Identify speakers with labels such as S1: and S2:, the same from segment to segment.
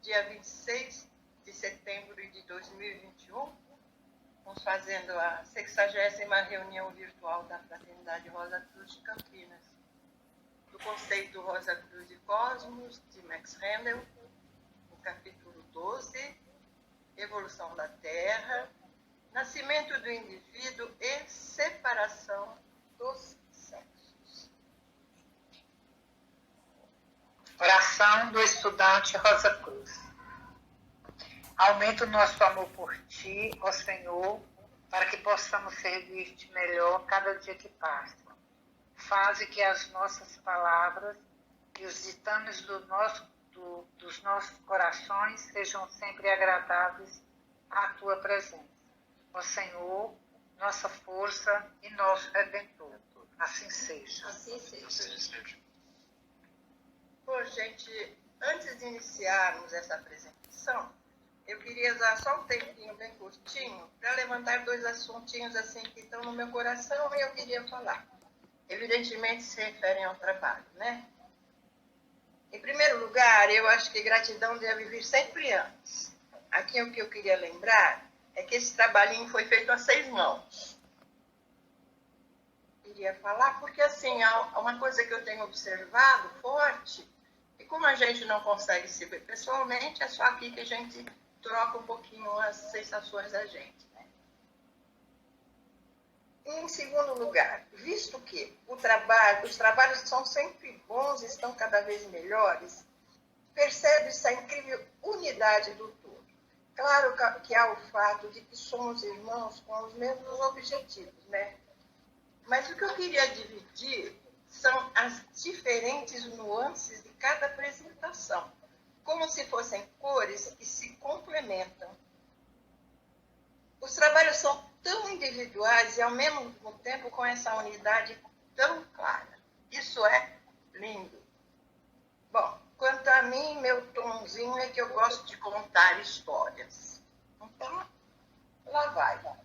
S1: dia 26 de setembro de 2021, estamos fazendo a 60ª reunião virtual da Fraternidade Rosa Cruz de Campinas, do conceito Rosa Cruz de Cosmos, de Max Rendel, o capítulo 12, Evolução da Terra, Nascimento do Indivíduo e Separação dos Sexos.
S2: Oração do estudante Rosa Cruz. Aumenta o nosso amor por Ti, ó Senhor, para que possamos servir-te melhor cada dia que passa. Faze que as nossas palavras e os ditames dos nossos corações sejam sempre agradáveis à Tua presença. Ó Senhor, nossa força e nosso Redentor. Assim seja.
S1: Assim seja. Bom, gente, antes de iniciarmos essa apresentação, eu queria usar só um tempinho bem curtinho para levantar dois assuntinhos assim que estão no meu coração e eu queria falar. Evidentemente se referem ao trabalho, né? Em primeiro lugar, eu acho que gratidão deve vir sempre antes. Aqui o que eu queria lembrar é que esse trabalhinho foi feito a 6 mãos. Queria falar porque, assim, há uma coisa que eu tenho observado forte, e como a gente não consegue se ver pessoalmente, é só aqui que a gente troca um pouquinho as sensações da gente, né? Em segundo lugar, visto que os trabalhos são sempre bons, estão cada vez melhores, percebe-se a incrível unidade do todo. Claro que há o fato de que somos irmãos com os mesmos objetivos, né? Mas o que eu queria dividir são as diferentes nuances de cada apresentação, como se fossem cores que se complementam. Os trabalhos são tão individuais e, ao mesmo tempo, com essa unidade tão clara. Isso é lindo. Bom, quanto a mim, meu tomzinho é que eu gosto de contar histórias. Então, lá vai.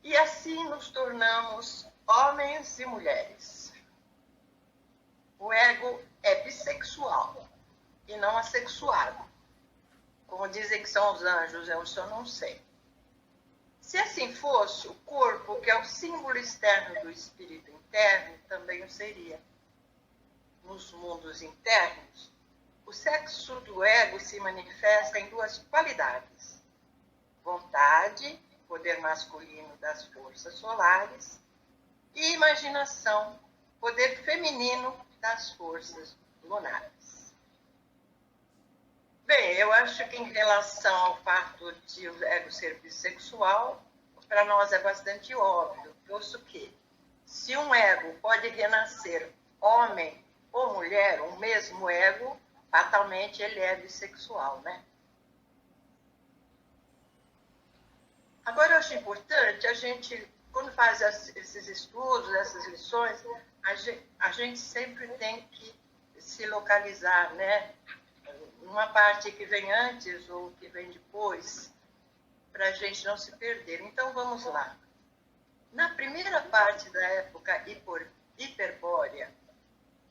S1: E assim nos tornamos homens e mulheres. O ego é bissexual e não assexuado. Como dizem que são os anjos, eu só não sei. Se assim fosse, o corpo, que é o símbolo externo do espírito interno, também o seria. Nos mundos internos, o sexo do ego se manifesta em 2 qualidades: vontade, poder masculino das forças solares, e imaginação, poder feminino das forças lunares. Bem, eu acho que em relação ao fato de o ego ser bissexual, para nós é bastante óbvio, posto que se um ego pode renascer homem ou mulher, o mesmo ego, fatalmente ele é bissexual, né? Agora, eu acho importante a gente, quando faz esses estudos, essas lições, a gente sempre tem que se localizar, né? Uma parte que vem antes ou que vem depois, para a gente não se perder. Então, vamos lá. Na primeira parte da época hiperbórea,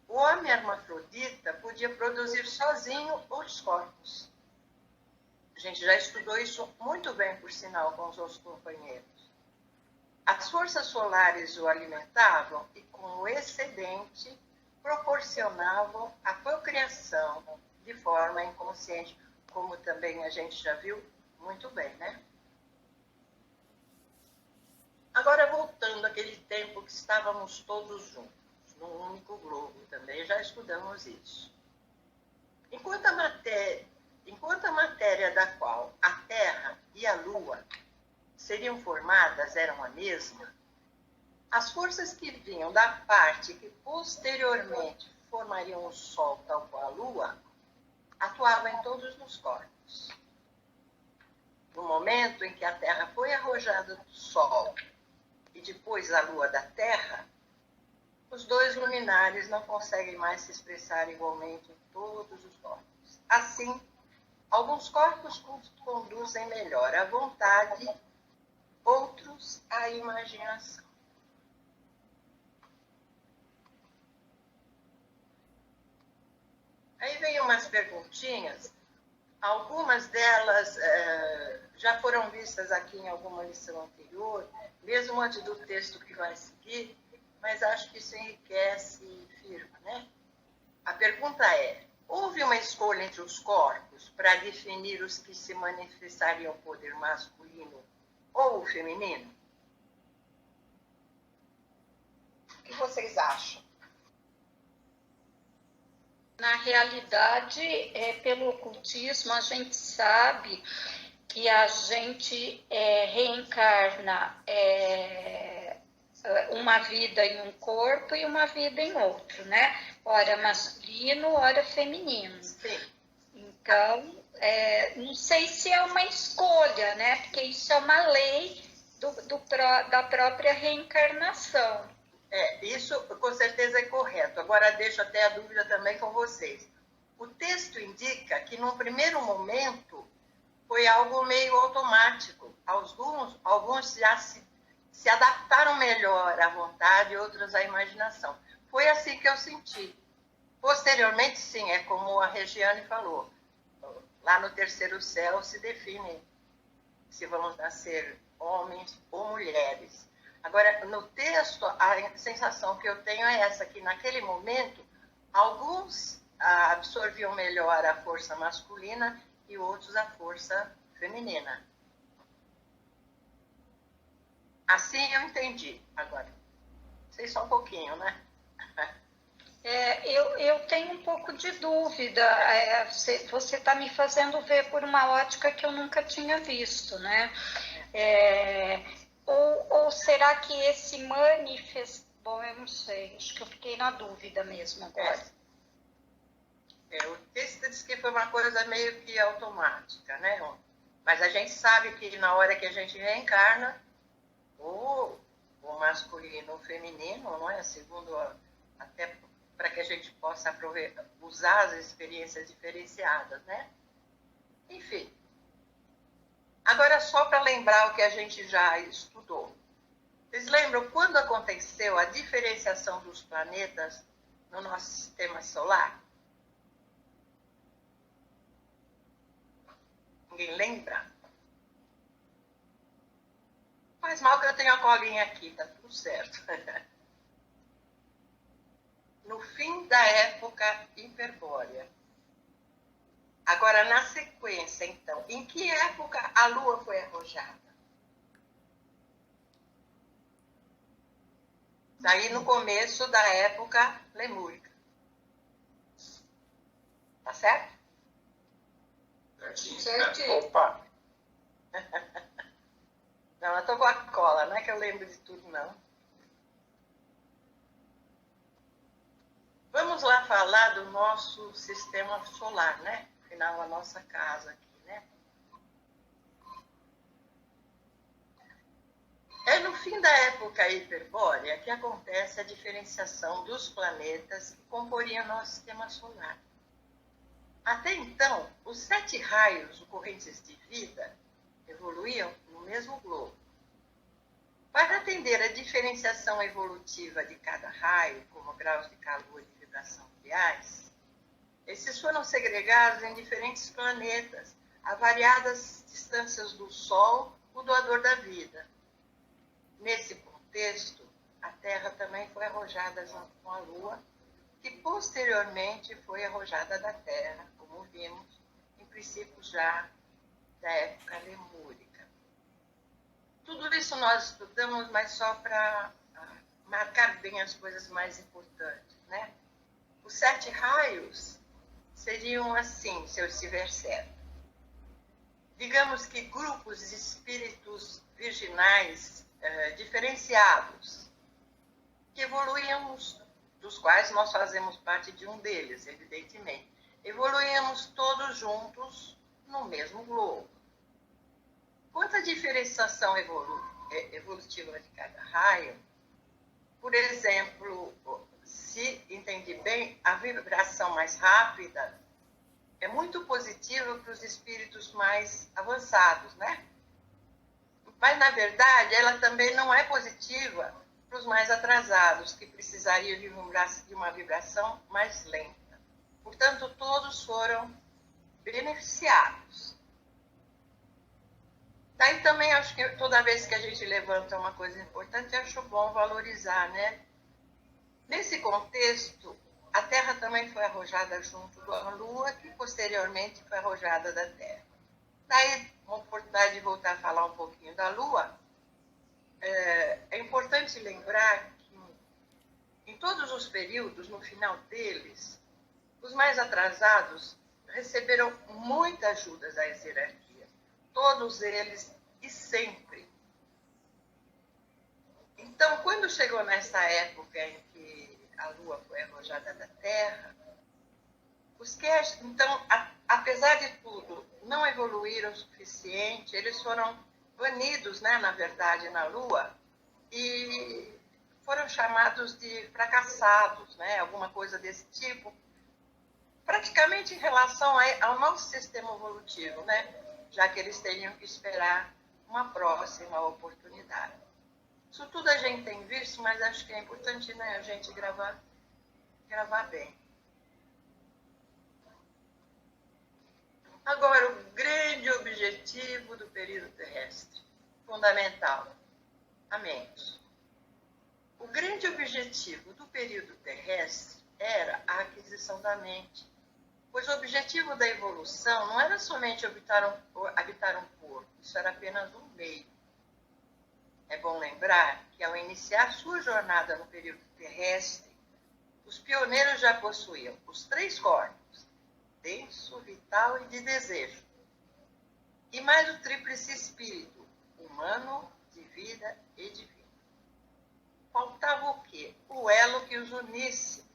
S1: o homem hermafrodita podia produzir sozinho os corpos. A gente já estudou isso muito bem, por sinal, com os outros companheiros. As forças solares o alimentavam e, com o excedente, proporcionavam a procriação de forma inconsciente, como também a gente já viu muito bem, né? Agora, voltando àquele tempo que estávamos todos juntos, num único globo, também já estudamos isso. Enquanto a matéria da qual a Terra e a Lua seriam formadas eram a mesma, as forças que vinham da parte que posteriormente formariam o Sol tal qual a Lua, atuavam em todos os corpos. No momento em que a Terra foi arrojada do Sol e depois a Lua da Terra, os 2 luminares não conseguem mais se expressar igualmente em todos os corpos. Assim, alguns corpos conduzem melhor a vontade, outros a imaginação. Aí vem perguntinhas. Algumas delas já foram vistas aqui em alguma lição anterior, mesmo antes do texto que vai seguir, mas acho que isso enriquece e firma, né? A pergunta é: houve uma escolha entre os corpos para definir os que se manifestariam poder masculino ou feminino? O que vocês acham?
S3: Na realidade, pelo ocultismo, a gente sabe que a gente reencarna uma vida em um corpo e uma vida em outro, né? Ora masculino, ora feminino.
S1: Sim.
S3: Então, não sei se é uma escolha, né? Porque isso é uma lei da própria reencarnação.
S1: Isso com certeza é correto. Agora deixo até a dúvida também com vocês. O texto indica que num primeiro momento foi algo meio automático. Alguns já se adaptaram melhor à vontade, outros à imaginação. Foi assim que eu senti. Posteriormente, sim, é como a Regiane falou. Lá no terceiro céu se define se vão nascer homens ou mulheres. Agora, no texto, a sensação que eu tenho é essa, que naquele momento, alguns absorviam melhor a força masculina e outros a força feminina. Assim eu entendi. Agora, sei só um pouquinho, né?
S3: Eu tenho um pouco de dúvida. Você está me fazendo ver por uma ótica que eu nunca tinha visto, né? Ou será que esse manifesto... Bom, eu não sei, acho que eu fiquei na dúvida mesmo agora.
S1: O texto diz que foi uma coisa meio que automática, né? Mas a gente sabe que na hora que a gente reencarna, o masculino ou o feminino, não é? Segundo, até para que a gente possa usar as experiências diferenciadas, né? Enfim. Agora, só para lembrar o que a gente já estudou. Vocês lembram quando aconteceu a diferenciação dos planetas no nosso sistema solar? Ninguém lembra? Faz mal que eu tenho a colinha aqui, tá tudo certo. No fim da época hiperbórea. Agora, na sequência, então, em que época a Lua foi arrojada? Daí no começo da época lemúrica. Tá certo?
S3: Certinho.
S4: Opa!
S1: Não, eu tô com a cola, não é que eu lembro de tudo, não. Vamos lá falar do nosso sistema solar, né? Afinal, a nossa casa aqui, né? É no fim da época hiperbórea que acontece a diferenciação dos planetas que comporiam nosso sistema solar. Até então, os 7 raios ocorrentes de vida evoluíam no mesmo globo. Para atender a diferenciação evolutiva de cada raio, como graus de calor e vibração reais, esses foram segregados em diferentes planetas, a variadas distâncias do Sol, o doador da vida. Nesse contexto, a Terra também foi arrojada com a Lua, que posteriormente foi arrojada da Terra, como vimos, em princípio já da época lemúrica. Tudo isso nós estudamos, mas só para marcar bem as coisas mais importantes, né? Os 7 raios seriam assim, se eu estiver certo. Digamos que grupos de espíritos virginais diferenciados, que evoluíamos, dos quais nós fazemos parte de um deles, evidentemente. Evoluíamos todos juntos no mesmo globo. Quanto à diferenciação evolutiva de cada raio, por exemplo, se entendi bem, a vibração mais rápida é muito positiva para os espíritos mais avançados, né? Mas, na verdade, ela também não é positiva para os mais atrasados, que precisariam de uma vibração mais lenta. Portanto, todos todos foram beneficiados. Daí também acho que toda vez que a gente levanta uma coisa importante, acho bom valorizar, né? Nesse contexto, a Terra também foi arrojada junto da Lua, que posteriormente foi arrojada da Terra. Daí, uma oportunidade de voltar a falar um pouquinho da Lua, é importante lembrar que em todos os períodos, no final deles, os mais atrasados receberam muita ajuda das hierarquias. Todos eles e sempre. Então, quando chegou nessa época em que a Lua foi arrojada da Terra, os que, então, apesar de tudo, não evoluíram o suficiente, eles foram banidos, né, na verdade, na Lua, e foram chamados de fracassados, né, alguma coisa desse tipo, praticamente em relação ao nosso sistema evolutivo, né? Já que eles teriam que esperar uma próxima oportunidade. Isso tudo a gente tem visto, mas acho que é importante, né, a gente gravar bem. Agora, o grande objetivo do período terrestre, fundamental, a mente. O grande objetivo do período terrestre era a aquisição da mente. Pois o objetivo da evolução não era somente habitar um corpo, isso era apenas um meio. É bom lembrar que ao iniciar sua jornada no período terrestre, os pioneiros já possuíam os 3 corpos, denso, vital e de desejo, e mais o tríplice espírito, humano, de vida e divino. Faltava o quê? O elo que os unisse,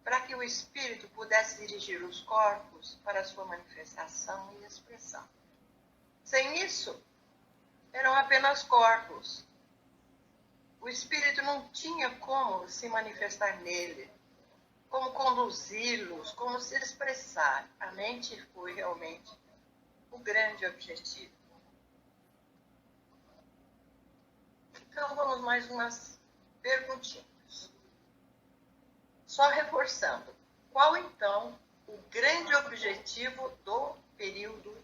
S1: para que o espírito pudesse dirigir os corpos para sua manifestação e expressão. Sem isso, eram apenas corpos. O espírito não tinha como se manifestar nele, como conduzi-los, como se expressar. A mente foi realmente o grande objetivo. Então, vamos mais umas perguntinhas. Só reforçando, qual então o grande objetivo do período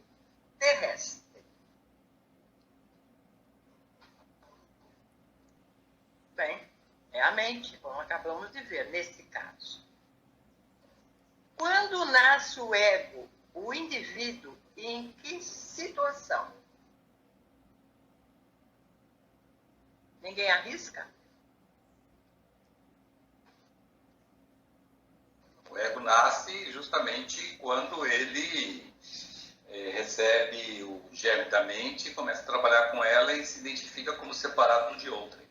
S1: terrestre? Bem, é a mente, como acabamos de ver nesse caso. Quando nasce o ego, o indivíduo, e em que situação? Ninguém arrisca?
S4: O ego nasce justamente quando ele recebe o germe da mente, começa a trabalhar com ela e se identifica como separado de outra.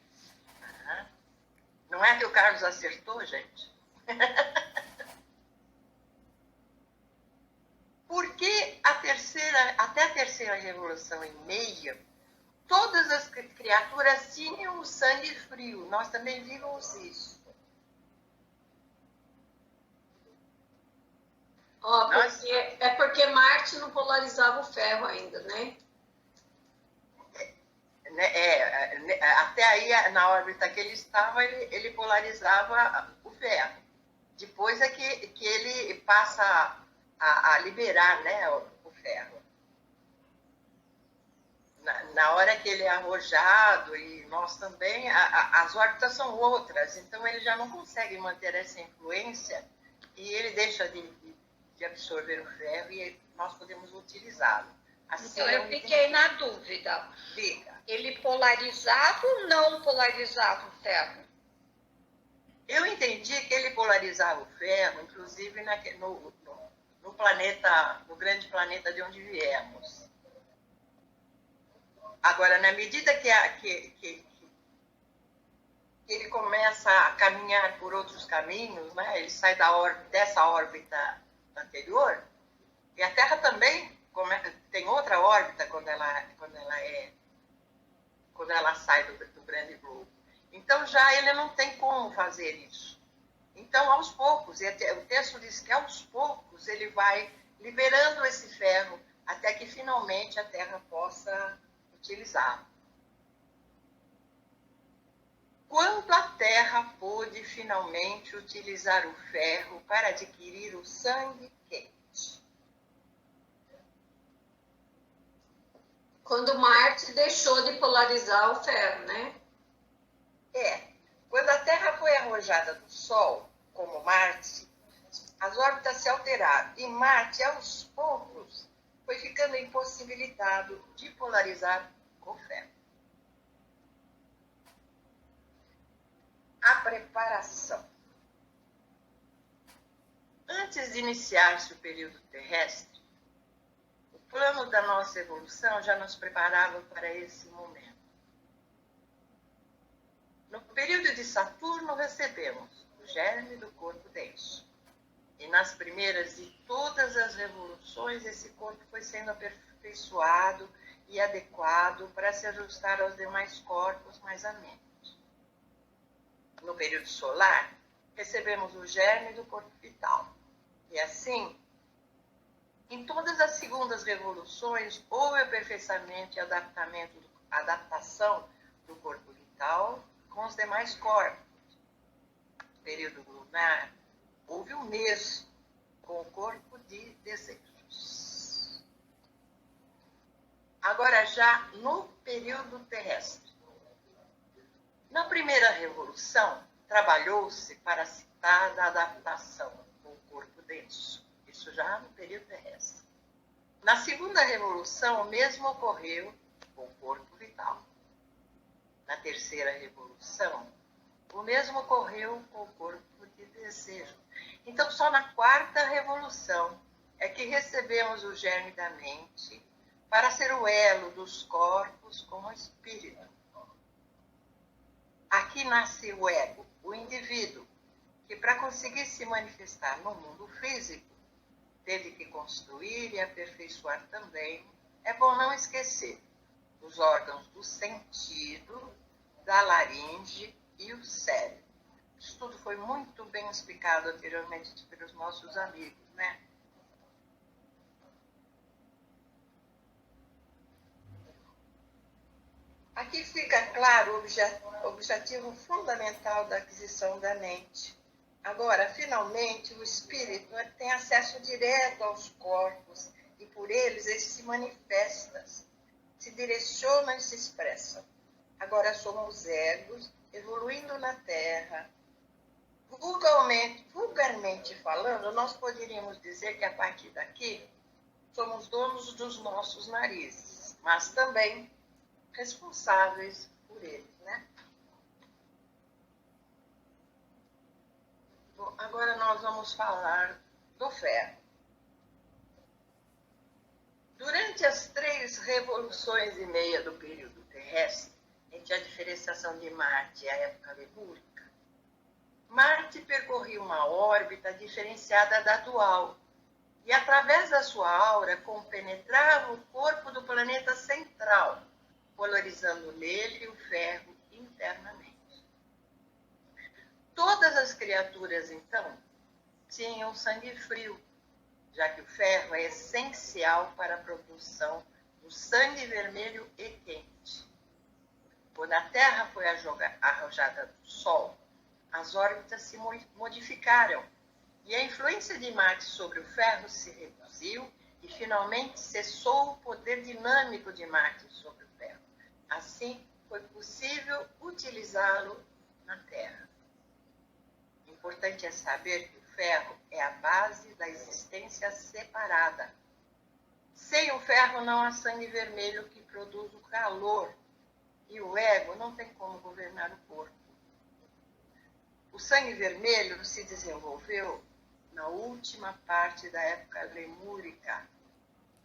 S1: Não é que o Carlos acertou, gente? Porque até a terceira revolução e meia, todas as criaturas tinham o sangue frio. Nós também vimos isso.
S5: Porque Marte não polarizava o ferro ainda, né?
S1: Até aí, na órbita que ele estava, ele polarizava o ferro. Depois é que ele passa a liberar, né, o ferro. Na hora que ele é arrojado, e nós também, as órbitas são outras, então ele já não consegue manter essa influência e ele deixa de absorver o ferro e nós podemos utilizá-lo. Assim,
S3: então eu fiquei na dúvida.
S1: Diga.
S3: Ele polarizava ou não polarizava o ferro?
S1: Eu entendi que ele polarizava o ferro, inclusive no planeta, no grande planeta de onde viemos. Agora, na medida que ele começa a caminhar por outros caminhos, né? Ele sai dessa órbita anterior, e a Terra também tem outra órbita quando ela sai do grande globo. Então, já ele não tem como fazer isso. Então, aos poucos, o texto diz que aos poucos ele vai liberando esse ferro até que finalmente a Terra possa utilizá-lo. Quando a Terra pôde finalmente utilizar o ferro para adquirir o sangue quente?
S5: Quando Marte deixou de polarizar o ferro, né?
S1: Quando a Terra foi arrojada do Sol, como Marte, as órbitas se alteraram e Marte, aos poucos, foi ficando impossibilitado de polarizar o ferro. A preparação. Antes de iniciar-se o período terrestre, o plano da nossa evolução já nos preparava para esse momento. No período de Saturno, recebemos o germe do corpo denso. E nas primeiras de todas as revoluções, esse corpo foi sendo aperfeiçoado e adequado para se ajustar aos demais corpos mais amenos. No período solar, recebemos o germe do corpo vital. E assim, em todas as segundas revoluções, houve aperfeiçoamento e adaptação do corpo vital com os demais corpos. No período lunar, houve o mesmo com o corpo de desejos. Agora já no período terrestre. Na primeira revolução, trabalhou-se para a citada adaptação com o corpo denso. Isso já no período terrestre. Na segunda revolução, o mesmo ocorreu com o corpo vital. Na terceira revolução, o mesmo ocorreu com o corpo de desejo. Então, só na quarta revolução é que recebemos o germe da mente para ser o elo dos corpos com o espírito. Aqui nasce o ego, o indivíduo, que para conseguir se manifestar no mundo físico, teve que construir e aperfeiçoar também, é bom não esquecer, os órgãos do sentido, da laringe e o cérebro. Isso tudo foi muito bem explicado anteriormente pelos nossos amigos, né? Aqui fica claro o objetivo fundamental da aquisição da mente. Agora, finalmente, o espírito tem acesso direto aos corpos e por eles se manifesta, se direciona e se expressa. Agora somos egos, evoluindo na Terra. Vulgarmente falando, nós poderíamos dizer que a partir daqui somos donos dos nossos narizes, mas também responsáveis por eles, né? Bom, agora nós vamos falar do ferro. Durante as 3 revoluções e meia do período terrestre, entre a diferenciação de Marte e a época lemúrica, Marte percorria uma órbita diferenciada da atual e, através da sua aura, compenetrava o corpo do planeta central, polarizando nele o ferro internamente. Todas as criaturas, então, tinham sangue frio, já que o ferro é essencial para a produção do sangue vermelho e quente. Quando a Terra foi arrojada do Sol, as órbitas se modificaram e a influência de Marte sobre o ferro se reduziu e finalmente cessou o poder dinâmico de Marte sobre o ferro. Assim, foi possível utilizá-lo na Terra. Importante é saber que o ferro é a base da existência separada. Sem o ferro não há sangue vermelho que produz o calor e o ego não tem como governar o corpo. O sangue vermelho se desenvolveu na última parte da época lemúrica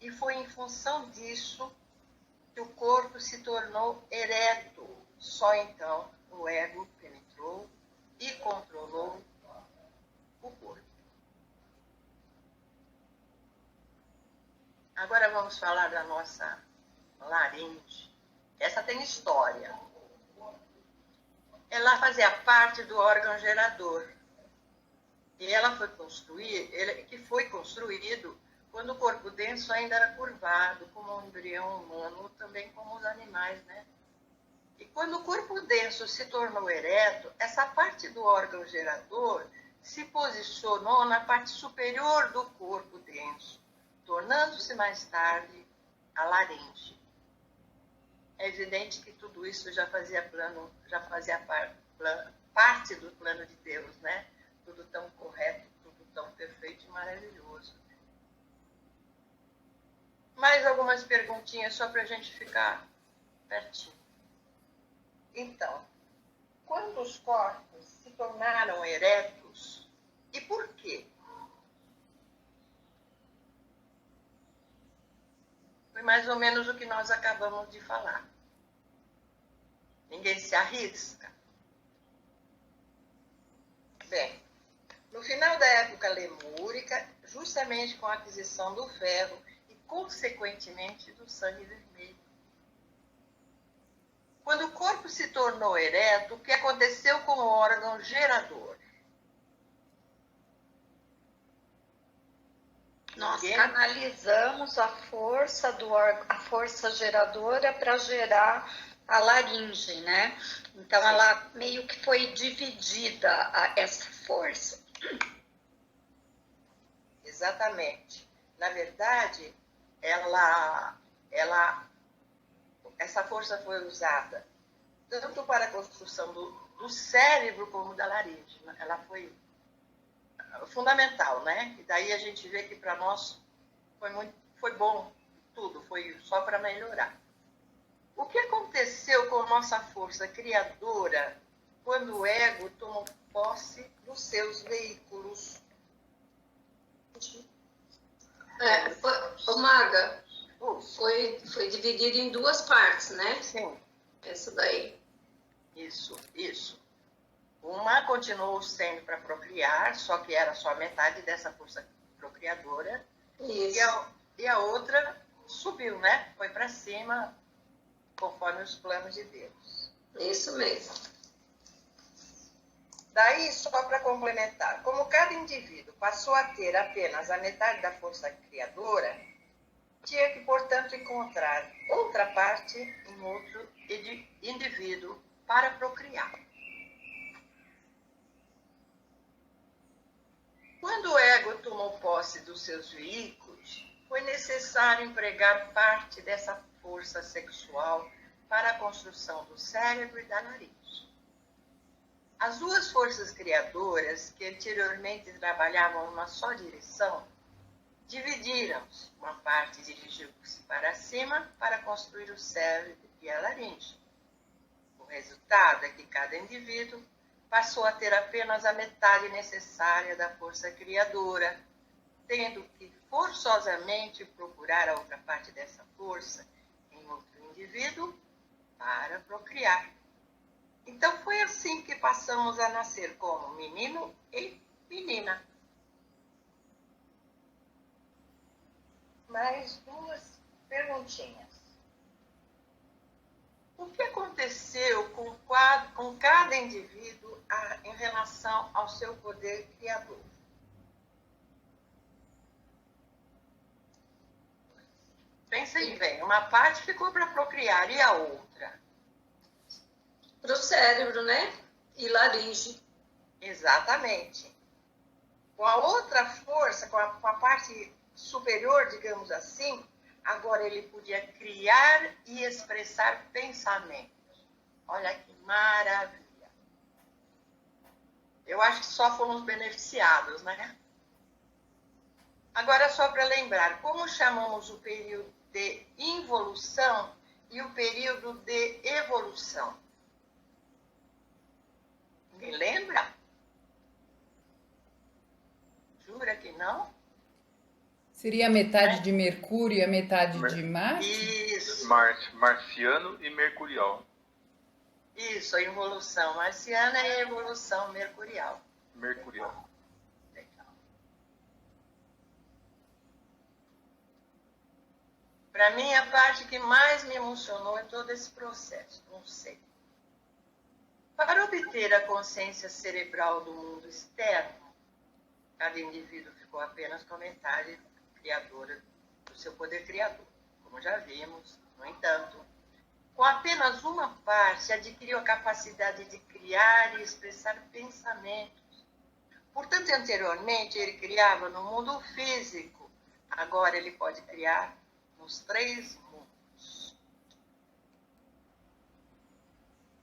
S1: e foi em função disso que o corpo se tornou ereto. Só então o ego penetrou e controlou o corpo. Agora vamos falar da nossa laringe. Essa tem história. Ela fazia parte do órgão gerador. E ela foi construído quando o corpo denso ainda era curvado, como o embrião humano, também como os animais, né? E quando o corpo denso se tornou ereto, essa parte do órgão gerador se posicionou na parte superior do corpo denso, tornando-se mais tarde a laringe. É evidente que tudo isso já fazia parte do plano de Deus, né? Tudo tão correto, tudo tão perfeito e maravilhoso. Mais algumas perguntinhas só para a gente ficar pertinho. Então, quando os corpos se tornaram eretos, e por quê? Foi mais ou menos o que nós acabamos de falar. Ninguém se arrisca. Bem, no final da época lemúrica, justamente com a aquisição do ferro e, consequentemente, do sangue vermelho. Quando o corpo se tornou ereto, o que aconteceu com o órgão gerador?
S3: Nós canalizamos a força a força geradora para gerar a laringe, né? Então,
S1: Sim.
S3: ela meio que foi dividida, essa força.
S1: Exatamente. Na verdade, essa força foi usada tanto para a construção do cérebro como da laringe. Ela foi fundamental, né? E daí a gente vê que para nós foi bom tudo, foi só para melhorar. O que aconteceu com a nossa força criadora quando o ego tomou posse dos seus veículos?
S5: Maga, foi dividido em duas partes, né?
S1: Sim.
S5: Essa daí.
S1: Isso. Uma continuou sendo para procriar, só que era só metade dessa força procriadora.
S5: Isso.
S1: E a outra subiu, né? Foi para cima, conforme os planos de Deus.
S5: Isso mesmo.
S1: Daí, só para complementar, como cada indivíduo passou a ter apenas a metade da força criadora, tinha que, portanto, encontrar outra parte em outro indivíduo para procriar. Quando o ego tomou posse dos seus veículos, foi necessário empregar parte dessa força sexual para a construção do cérebro e da laringe. As duas forças criadoras, que anteriormente trabalhavam numa só direção, dividiram-se. Uma parte dirigiu-se para cima para construir o cérebro e a laringe. O resultado é que cada indivíduo passou a ter apenas a metade necessária da força criadora, tendo que forçosamente procurar a outra parte dessa força em outro indivíduo para procriar. Então foi assim que passamos a nascer como menino e menina. Mais duas perguntinhas. O que aconteceu com cada indivíduo em relação ao seu poder criador? Pensem bem, uma parte ficou para procriar e a outra?
S5: Para o cérebro, né? E laringe.
S1: Exatamente. Com a outra força, com a parte superior, digamos assim, agora ele podia criar e expressar pensamentos. Olha que maravilha. Eu acho que só fomos beneficiados, né? Agora, só para lembrar, como chamamos o período de involução e o período de evolução? Ninguém lembra? Jura que não?
S6: Seria a metade de Mercúrio e a metade de Marte?
S1: Isso.
S7: Marciano e mercurial.
S1: Isso, a involução marciana e a evolução mercurial.
S7: Mercurial.
S1: Legal. Para mim, a parte que mais me emocionou é todo esse processo, não sei. Para obter a consciência cerebral do mundo externo, cada indivíduo ficou apenas com a metade criadora do seu poder criador. Como já vimos, no entanto, com apenas uma parte, adquiriu a capacidade de criar e expressar pensamentos. Portanto, anteriormente, ele criava no mundo físico. Agora, ele pode criar nos 3 mundos.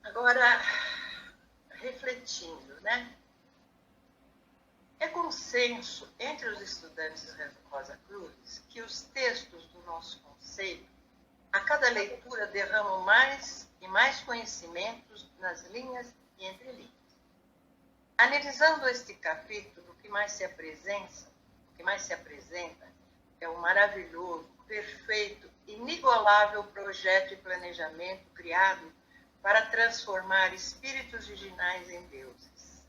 S1: Agora, refletindo, né? É consenso entre os estudantes Rosa Cruz que os textos do nosso conceito, a cada leitura, derramam mais e mais conhecimentos nas linhas e entre linhas. Analisando este capítulo, o que mais se apresenta é um maravilhoso, perfeito, inigualável projeto e planejamento criado para transformar espíritos virginais em deuses.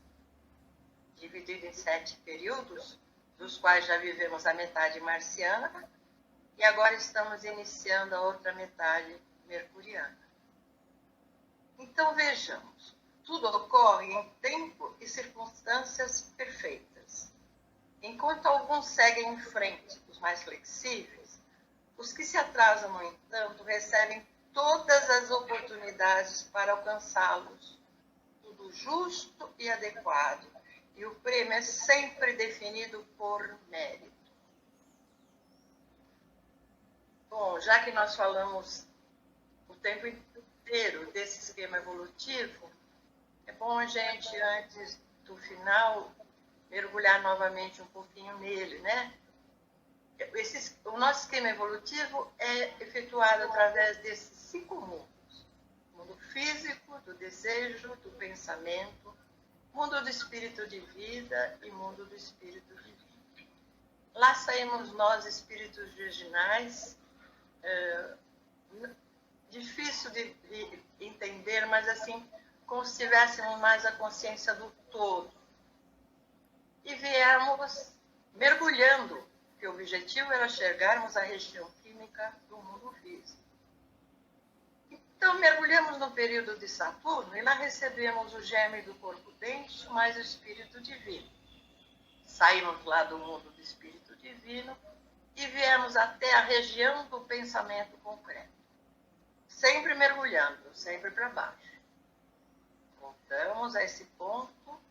S1: Dividido em 7 períodos, dos quais já vivemos a metade marciana, e agora estamos iniciando a outra metade mercuriana. Então vejamos, tudo ocorre em tempo e circunstâncias perfeitas. Enquanto alguns seguem em frente, os mais flexíveis, os que se atrasam, no entanto, recebem todas as oportunidades para alcançá-los. Tudo justo e adequado, e o prêmio é sempre definido por mérito. Bom, já que nós falamos o tempo inteiro desse esquema evolutivo, é bom a gente, antes do final, mergulhar novamente um pouquinho nele, né? O nosso esquema evolutivo é efetuado através desses 5 mundos. Mundo físico, do desejo, do pensamento, mundo do espírito de vida e mundo do espírito divino. Lá saímos nós, espíritos virginais, difícil de entender, mas assim, como se tivéssemos mais a consciência do todo. E viemos mergulhando, que o objetivo era chegarmos à região química do mundo físico. Então, mergulhamos no período de Saturno e lá recebemos o germe do corpo denso mais o espírito divino. Saímos lá do mundo do espírito divino e viemos até a região do pensamento concreto. Sempre mergulhando, sempre para baixo. Voltamos a esse ponto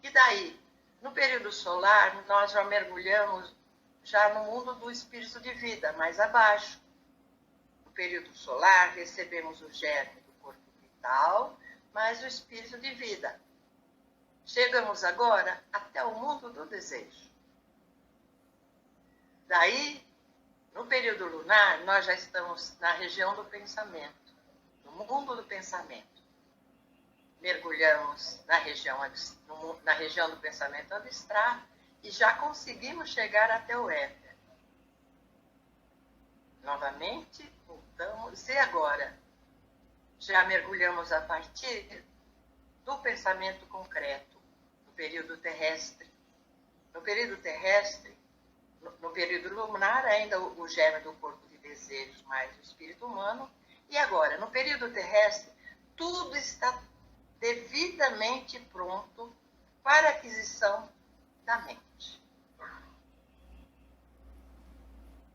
S1: e daí, no período solar, nós já mergulhamos já no mundo do espírito de vida, mais abaixo. No período solar, recebemos o germe do corpo vital, mais o espírito de vida. Chegamos agora até o mundo do desejo. Daí, no período lunar, nós já estamos na região do pensamento, no mundo do pensamento. Mergulhamos na região do pensamento abstrato e já conseguimos chegar até o éter. Novamente, voltamos e agora já mergulhamos a partir do pensamento concreto, no período terrestre. No período terrestre, no período lunar, ainda o germe do corpo de desejos mais o espírito humano. E agora, no período terrestre, tudo está devidamente pronto para a aquisição da mente.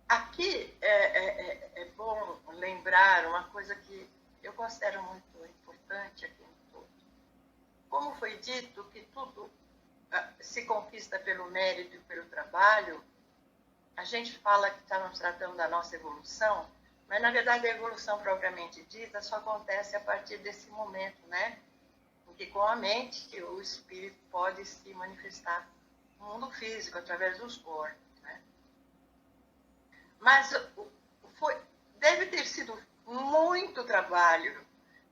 S1: Aqui é bom lembrar uma coisa que eu considero muito importante aqui no todo. Como foi dito que tudo se conquista pelo mérito e pelo trabalho, a gente fala que estamos tratando da nossa evolução, mas na verdade a evolução propriamente dita só acontece a partir desse momento, né? Em que com a mente o espírito pode se manifestar no mundo físico, através dos corpos, né? Mas deve ter sido muito trabalho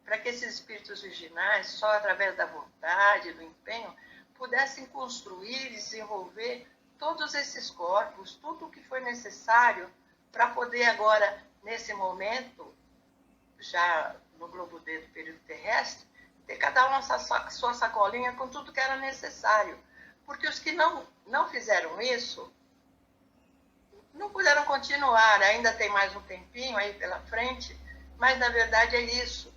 S1: para que esses espíritos virginais, só através da vontade, do empenho, pudessem construir e desenvolver todos esses corpos, tudo o que foi necessário para poder agora, nesse momento, já no globo D do período terrestre, ter cada um a sua sacolinha com tudo que era necessário. Porque os que não fizeram isso, não puderam continuar, ainda tem mais um tempinho aí pela frente, mas na verdade é isso.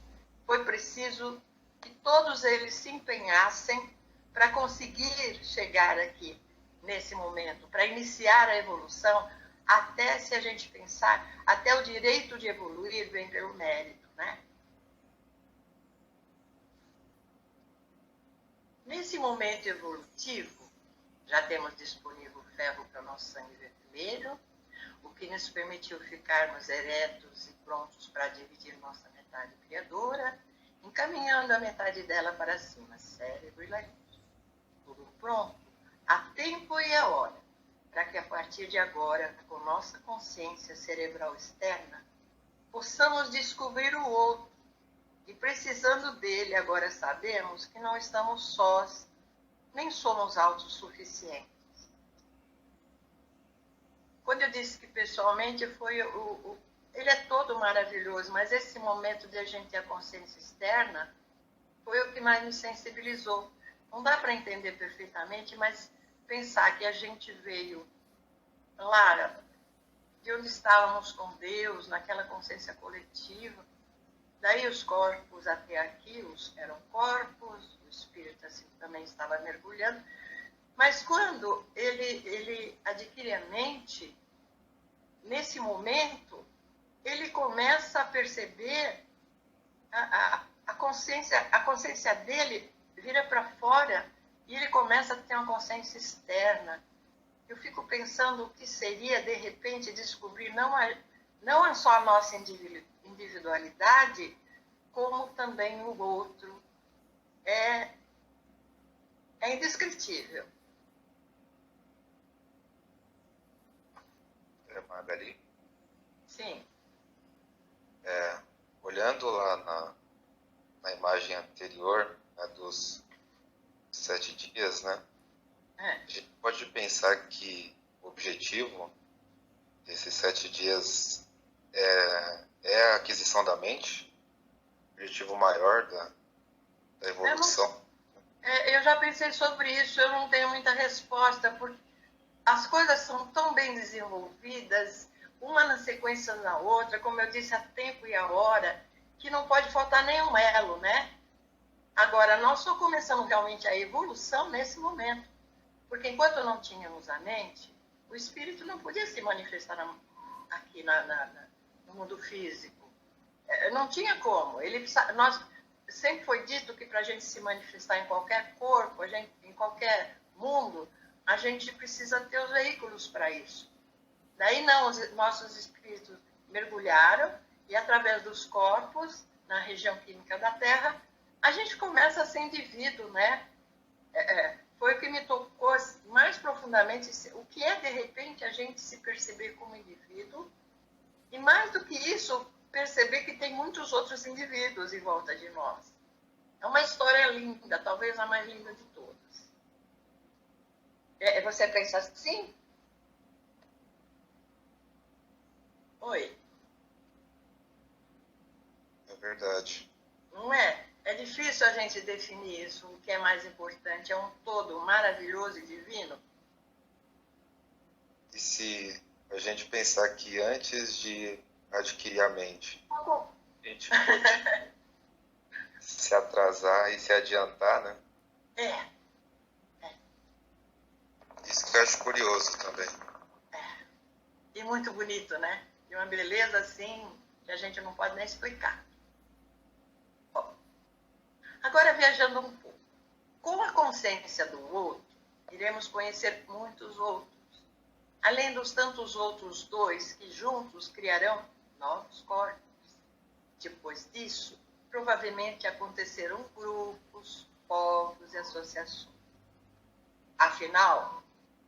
S1: Foi preciso que todos eles se empenhassem para conseguir chegar aqui, nesse momento, para iniciar a evolução, até, se a gente pensar, até o direito de evoluir vem pelo mérito, né? Nesse momento evolutivo, já temos disponível o ferro para o nosso sangue vermelho, o que nos permitiu ficarmos eretos e prontos para dividir nossa metade criadora. encaminhando a metade dela para cima, cérebro e laríngea. Tudo pronto, a tempo e a hora, para que a partir de agora, com nossa consciência cerebral externa, possamos descobrir o outro. E precisando dele, agora sabemos que não estamos sós, nem somos autossuficientes. Quando eu disse que pessoalmente foi ele é todo maravilhoso, mas esse momento de a gente ter a consciência externa foi o que mais me sensibilizou. Não dá para entender perfeitamente, mas pensar que a gente veio lá de onde estávamos com Deus, naquela consciência coletiva, daí os corpos até aqui, eram corpos, o espírito assim também estava mergulhando, mas quando ele adquire a mente, nesse momento, ele começa a perceber a consciência dele vira para fora e ele começa a ter uma consciência externa. Eu fico pensando o que seria, de repente, descobrir não só a nossa individualidade, como também o outro. É indescritível.
S8: Magali?
S1: Sim.
S8: Olhando lá na imagem anterior, né, dos 7 dias, né? A gente pode pensar que o objetivo desses 7 dias é a aquisição da mente, o objetivo maior da evolução.
S1: Eu já pensei sobre isso, eu não tenho muita resposta, porque as coisas são tão bem desenvolvidas, uma na sequência da outra, como eu disse, a tempo e a hora, que não pode faltar nenhum elo, né? Agora, nós só começamos realmente a evolução nesse momento, porque enquanto não tínhamos a mente, o espírito não podia se manifestar aqui no mundo físico. Não tinha como. Sempre foi dito que para a gente se manifestar em qualquer corpo, em qualquer mundo, a gente precisa ter os veículos para isso. Daí não, os nossos espíritos mergulharam e através dos corpos, na região química da Terra, a gente começa a ser indivíduo, né? Foi o que me tocou mais profundamente, o que é, de repente, a gente se perceber como indivíduo e, mais do que isso, perceber que tem muitos outros indivíduos em volta de nós. É uma história linda, talvez a mais linda de todas. Você pensa assim? Oi?
S8: É verdade.
S1: Não é? É difícil a gente definir isso, o que é mais importante. É um todo maravilhoso e divino.
S8: E se a gente pensar que antes de adquirir a mente, a gente pode se atrasar e se adiantar, né? Isso que eu acho curioso também.
S1: E muito bonito, né? De uma beleza assim que a gente não pode nem explicar. Bom, agora viajando um pouco. Com a consciência do outro, iremos conhecer muitos outros. Além dos tantos outros dois que juntos criarão novos corpos. Depois disso, provavelmente acontecerão grupos, povos e associações. Afinal,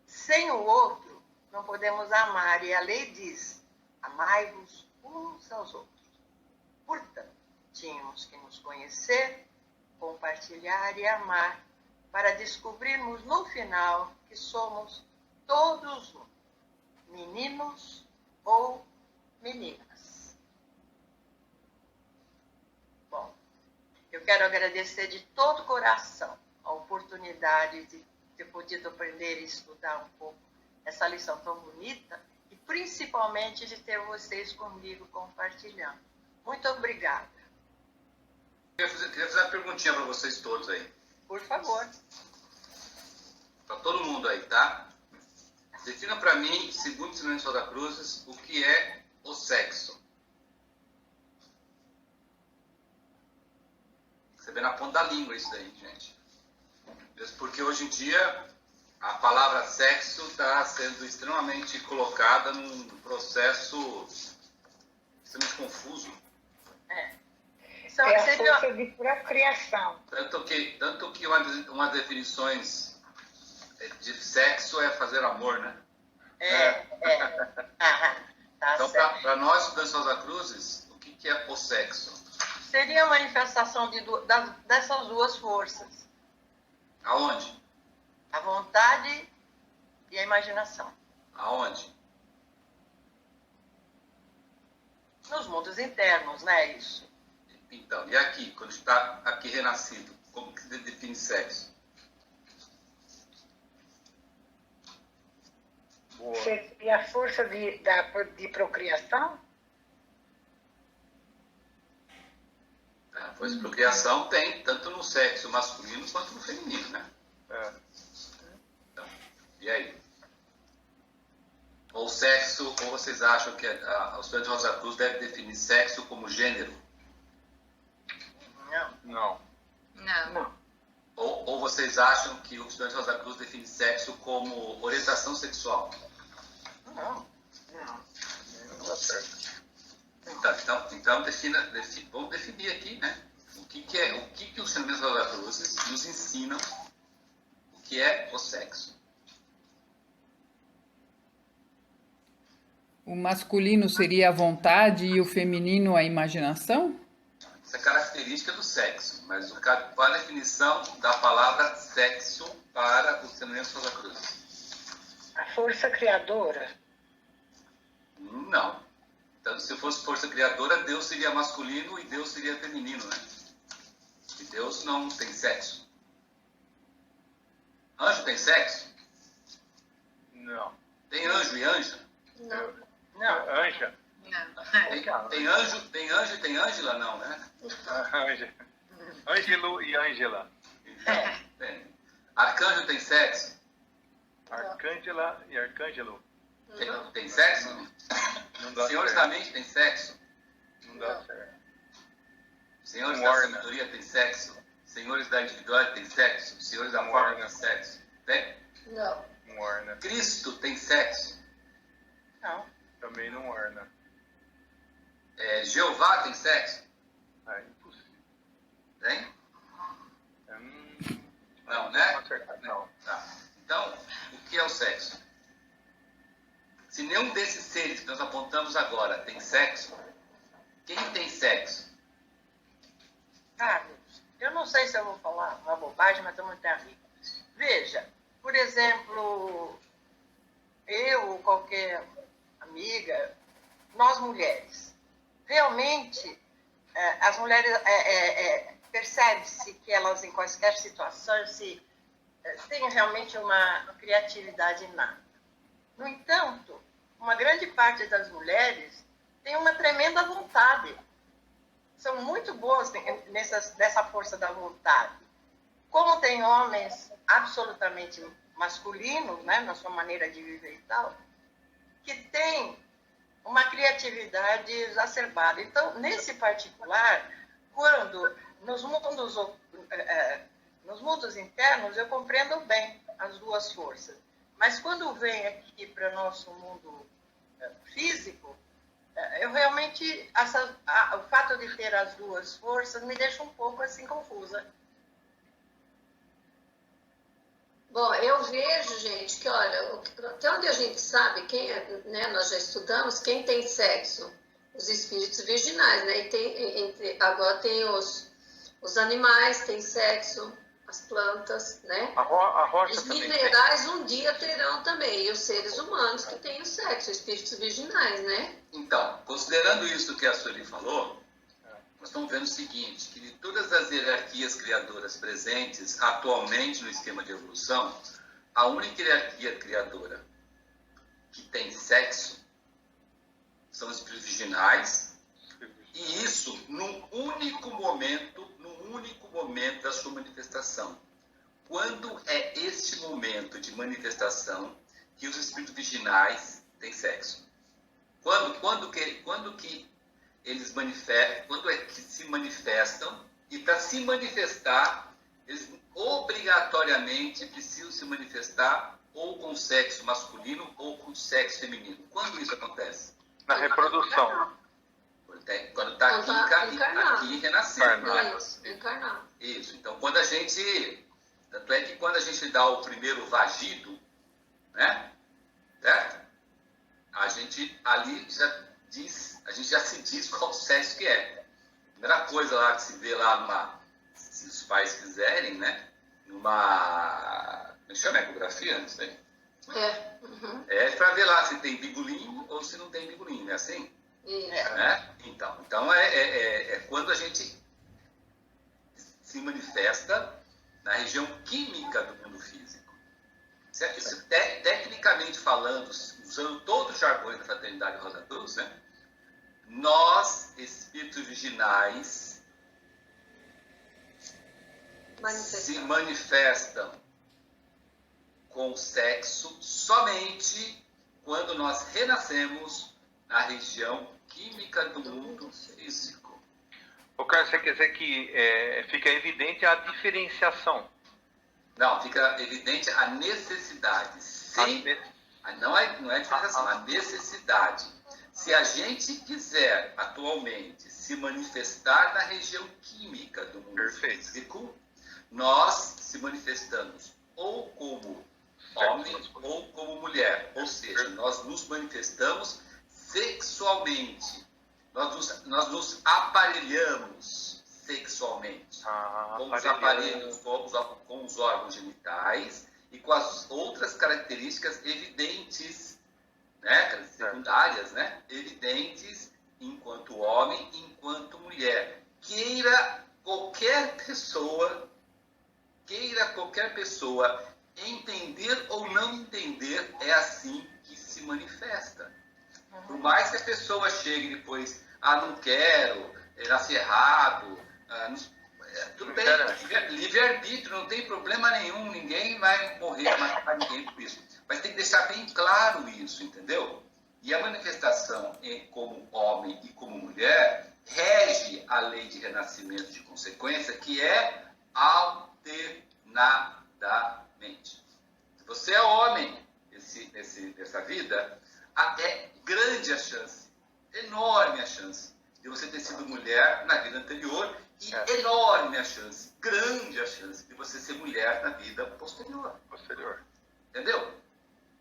S1: sem o outro, não podemos amar, e a lei diz, amai-vos uns aos outros. Portanto, tínhamos que nos conhecer, compartilhar e amar, para descobrirmos no final que somos todos um, meninos ou meninas. Bom, eu quero agradecer de todo o coração a oportunidade de ter podido aprender e estudar um pouco essa lição tão bonita e principalmente de ter vocês comigo compartilhando. Muito obrigada.
S4: Queria fazer uma perguntinha para vocês todos aí.
S1: Por favor.
S4: Para todo mundo aí, tá? Defina para mim, segundo o Silêncio da Cruzes, o que é o sexo. Você vê na ponta da língua isso daí, gente. Porque hoje em dia a palavra sexo está sendo extremamente colocada num processo extremamente confuso.
S1: Então,
S2: É a
S1: seria...
S2: força de procriação.
S4: Tanto que uma definições de sexo é fazer amor, né?
S1: Tá
S4: Então,
S1: certo.
S4: para nós, estudantes Rosa Cruzes, o que é o sexo?
S1: Seria a manifestação dessas duas forças.
S4: Aonde?
S1: A vontade e a imaginação.
S4: Aonde?
S1: Nos mundos internos, né? Isso.
S4: Então, e aqui, quando está aqui renascido, como que se define sexo?
S7: Boa.
S2: E a força de procriação?
S4: A força de procriação tem tanto no sexo masculino quanto no feminino, né?
S7: É.
S4: Então, e aí? Ou sexo, ou vocês acham que os estudantes de Rosa Cruz devem definir sexo como gênero?
S7: Não.
S2: Não.
S4: Ou vocês acham que o estudante de Rosa Cruz define sexo como orientação sexual?
S1: Não.
S7: Não dá certo.
S4: Então vamos definir aqui, né? O que os ensinamentos da Rosa Cruz nos ensinam o que é o sexo.
S6: O masculino seria a vontade e o feminino a imaginação?
S4: Essa é a característica do sexo, mas qual a definição da palavra sexo para os ensinamentos da Rosa Cruz?
S2: A força criadora?
S4: Não. Então, se fosse força criadora, Deus seria masculino e Deus seria feminino, né? E Deus não tem sexo. Anjo tem sexo?
S7: Não.
S4: Tem anjo e anja?
S1: Não.
S7: Anja?
S4: Tem anjo e tem Ângela? Não, né?
S7: Anja. Ângelo e Ângela.
S4: Tem. Arcanjo tem sexo?
S7: Arcângela e Arcângelo.
S4: Tem sexo?
S7: Não dá
S4: Senhores
S7: certo.
S4: da mente tem sexo?
S7: Não dá certo.
S4: Senhores
S7: Um
S4: da
S7: orna.
S4: sabedoria tem sexo? Senhores da individualidade tem sexo? Senhores da
S7: Um
S4: forma
S7: orna.
S4: tem sexo? Tem?
S5: Não.
S7: Não orna.
S4: Cristo tem sexo?
S1: Não.
S7: Também não orna.
S4: Jeová tem sexo?
S7: É impossível.
S4: Tem? Não,
S7: Não
S4: né?
S7: acertar. Não.
S4: Tá. Então, o que é o sexo? Se nenhum desses seres que nós apontamos agora tem sexo, quem tem sexo?
S1: Carlos, eu não sei se eu vou falar uma bobagem, mas estou muito rica. Veja, por exemplo, eu ou qualquer amiga, nós mulheres, realmente as mulheres percebe-se que elas em quaisquer situações têm realmente uma criatividade inata. No entanto, uma grande parte das mulheres tem uma tremenda vontade. São muito boas nessa força da vontade. Como tem homens absolutamente masculinos, né, na sua maneira de viver e tal, que têm uma criatividade exacerbada. Então, nesse particular, quando nos mundos internos, eu compreendo bem as duas forças. Mas quando vem aqui para o nosso mundo físico, eu realmente, o fato de ter as duas forças me deixa um pouco assim confusa.
S5: Bom, eu vejo, gente, que, olha, até onde a gente sabe, nós já estudamos, quem tem sexo? Os espíritos virginais, né? E agora tem os animais, têm sexo, as plantas, né?
S7: A rocha
S5: Os
S7: também tem.
S5: minerais um dia terão também, e os seres humanos que têm o sexo, espíritos virginais, né?
S4: Então, considerando isso que a Sueli falou, nós estamos vendo o seguinte, que de todas as hierarquias criadoras presentes atualmente no esquema de evolução, a única hierarquia criadora que tem sexo são os espíritos virginais, e isso num único momento da sua manifestação. Quando é este momento de manifestação que os espíritos virginais têm sexo? Quando que eles manifestam, quando é que se manifestam, e para se manifestar, eles obrigatoriamente precisam se manifestar ou com sexo masculino ou com sexo feminino. Quando isso acontece?
S7: Na reprodução.
S4: Quando
S5: Então tá encarnado.
S4: aqui renascido.
S5: Encarnado.
S4: Isso. Então, quando a gente... Tanto é que quando a gente dá o primeiro vagido, né? Certo? A gente ali já diz, a gente já se diz qual sexo que é. Primeira coisa lá que se vê lá numa... Se os pais quiserem, né? Numa... Como chama ecografia? Não sei. É para ver lá se tem bigolinho ou se não tem bigolinho, não é assim? Né? Então é quando a gente se manifesta na região química do mundo físico. Isso, tecnicamente falando, usando todos os jargões da Fraternidade Rosa Cruz, né? Nós, espíritos virginais, se manifestam com o sexo somente quando nós renascemos na região química do mundo físico.
S7: O Carlos, você quer dizer que fica evidente a diferenciação?
S4: Não, fica evidente a necessidade. Não é diferenciação, a necessidade. Se a gente quiser atualmente se manifestar na região química do mundo físico, nós se manifestamos ou como homem ou como mulher. Ou seja, nós nos manifestamos sexualmente. Nós nos aparelhamos sexualmente. Com os aparelhos, com os órgãos genitais e com as outras características evidentes, né, secundárias, né, evidentes enquanto homem, enquanto mulher. Queira qualquer pessoa entender ou não entender, é assim que se manifesta. Por mais que a pessoa chegue depois, não quero, nasci errado, tudo bem, livre-arbítrio, não tem problema nenhum, ninguém vai morrer, matar ninguém por isso. Mas tem que deixar bem claro isso, entendeu? E a manifestação como homem e como mulher rege a lei de renascimento de consequência, que é alternadamente. Se você é homem nessa vida, é grande a chance, enorme a chance de você ter sido mulher na vida anterior e enorme a chance, grande a chance de você ser mulher na vida posterior. Entendeu?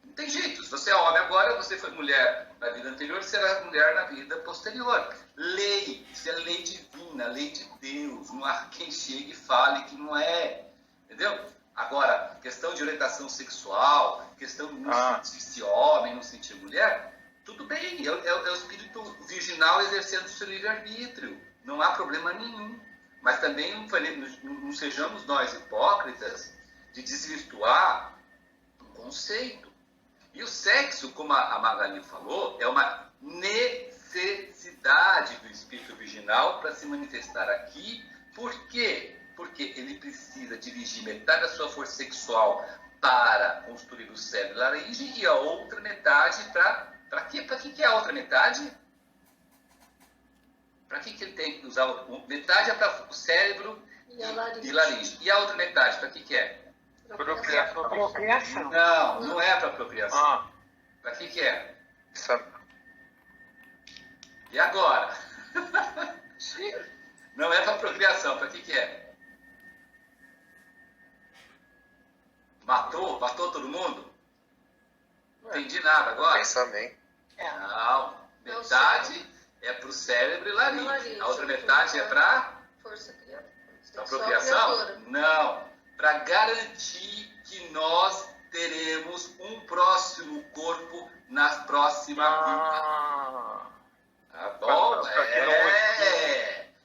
S4: Não tem jeito. Se você é homem agora, você foi mulher na vida anterior, será mulher na vida posterior. Lei, isso é lei divina, lei de Deus. Não há quem chegue e fale que não é. Entendeu? Agora, questão de orientação sexual, questão de não sentir homem, não sentir mulher, tudo bem, é o espírito virginal exercendo o seu livre-arbítrio. Não há problema nenhum. Mas também não sejamos nós hipócritas de desvirtuar o conceito. E o sexo, como a Magali falou, é uma necessidade do espírito virginal para se manifestar aqui. Por quê? Porque ele precisa dirigir metade da sua força sexual para construir o cérebro e laringe e a outra metade para quê? Para que é a outra metade? Para que ele tem que usar? Metade é para o cérebro e laringe. E a outra metade, para que é?
S2: Procriação.
S4: Não é para procriação. Para que é? E agora? Não é para procriação, para que é? Matou todo mundo? Não entendi nada agora.
S8: Pensamento.
S4: Não. Metade é para o cérebro e laringe. A outra metade é para
S5: força criadora.
S4: Para procriação? Não. Para garantir que nós teremos um próximo corpo na próxima vida. Tá bom?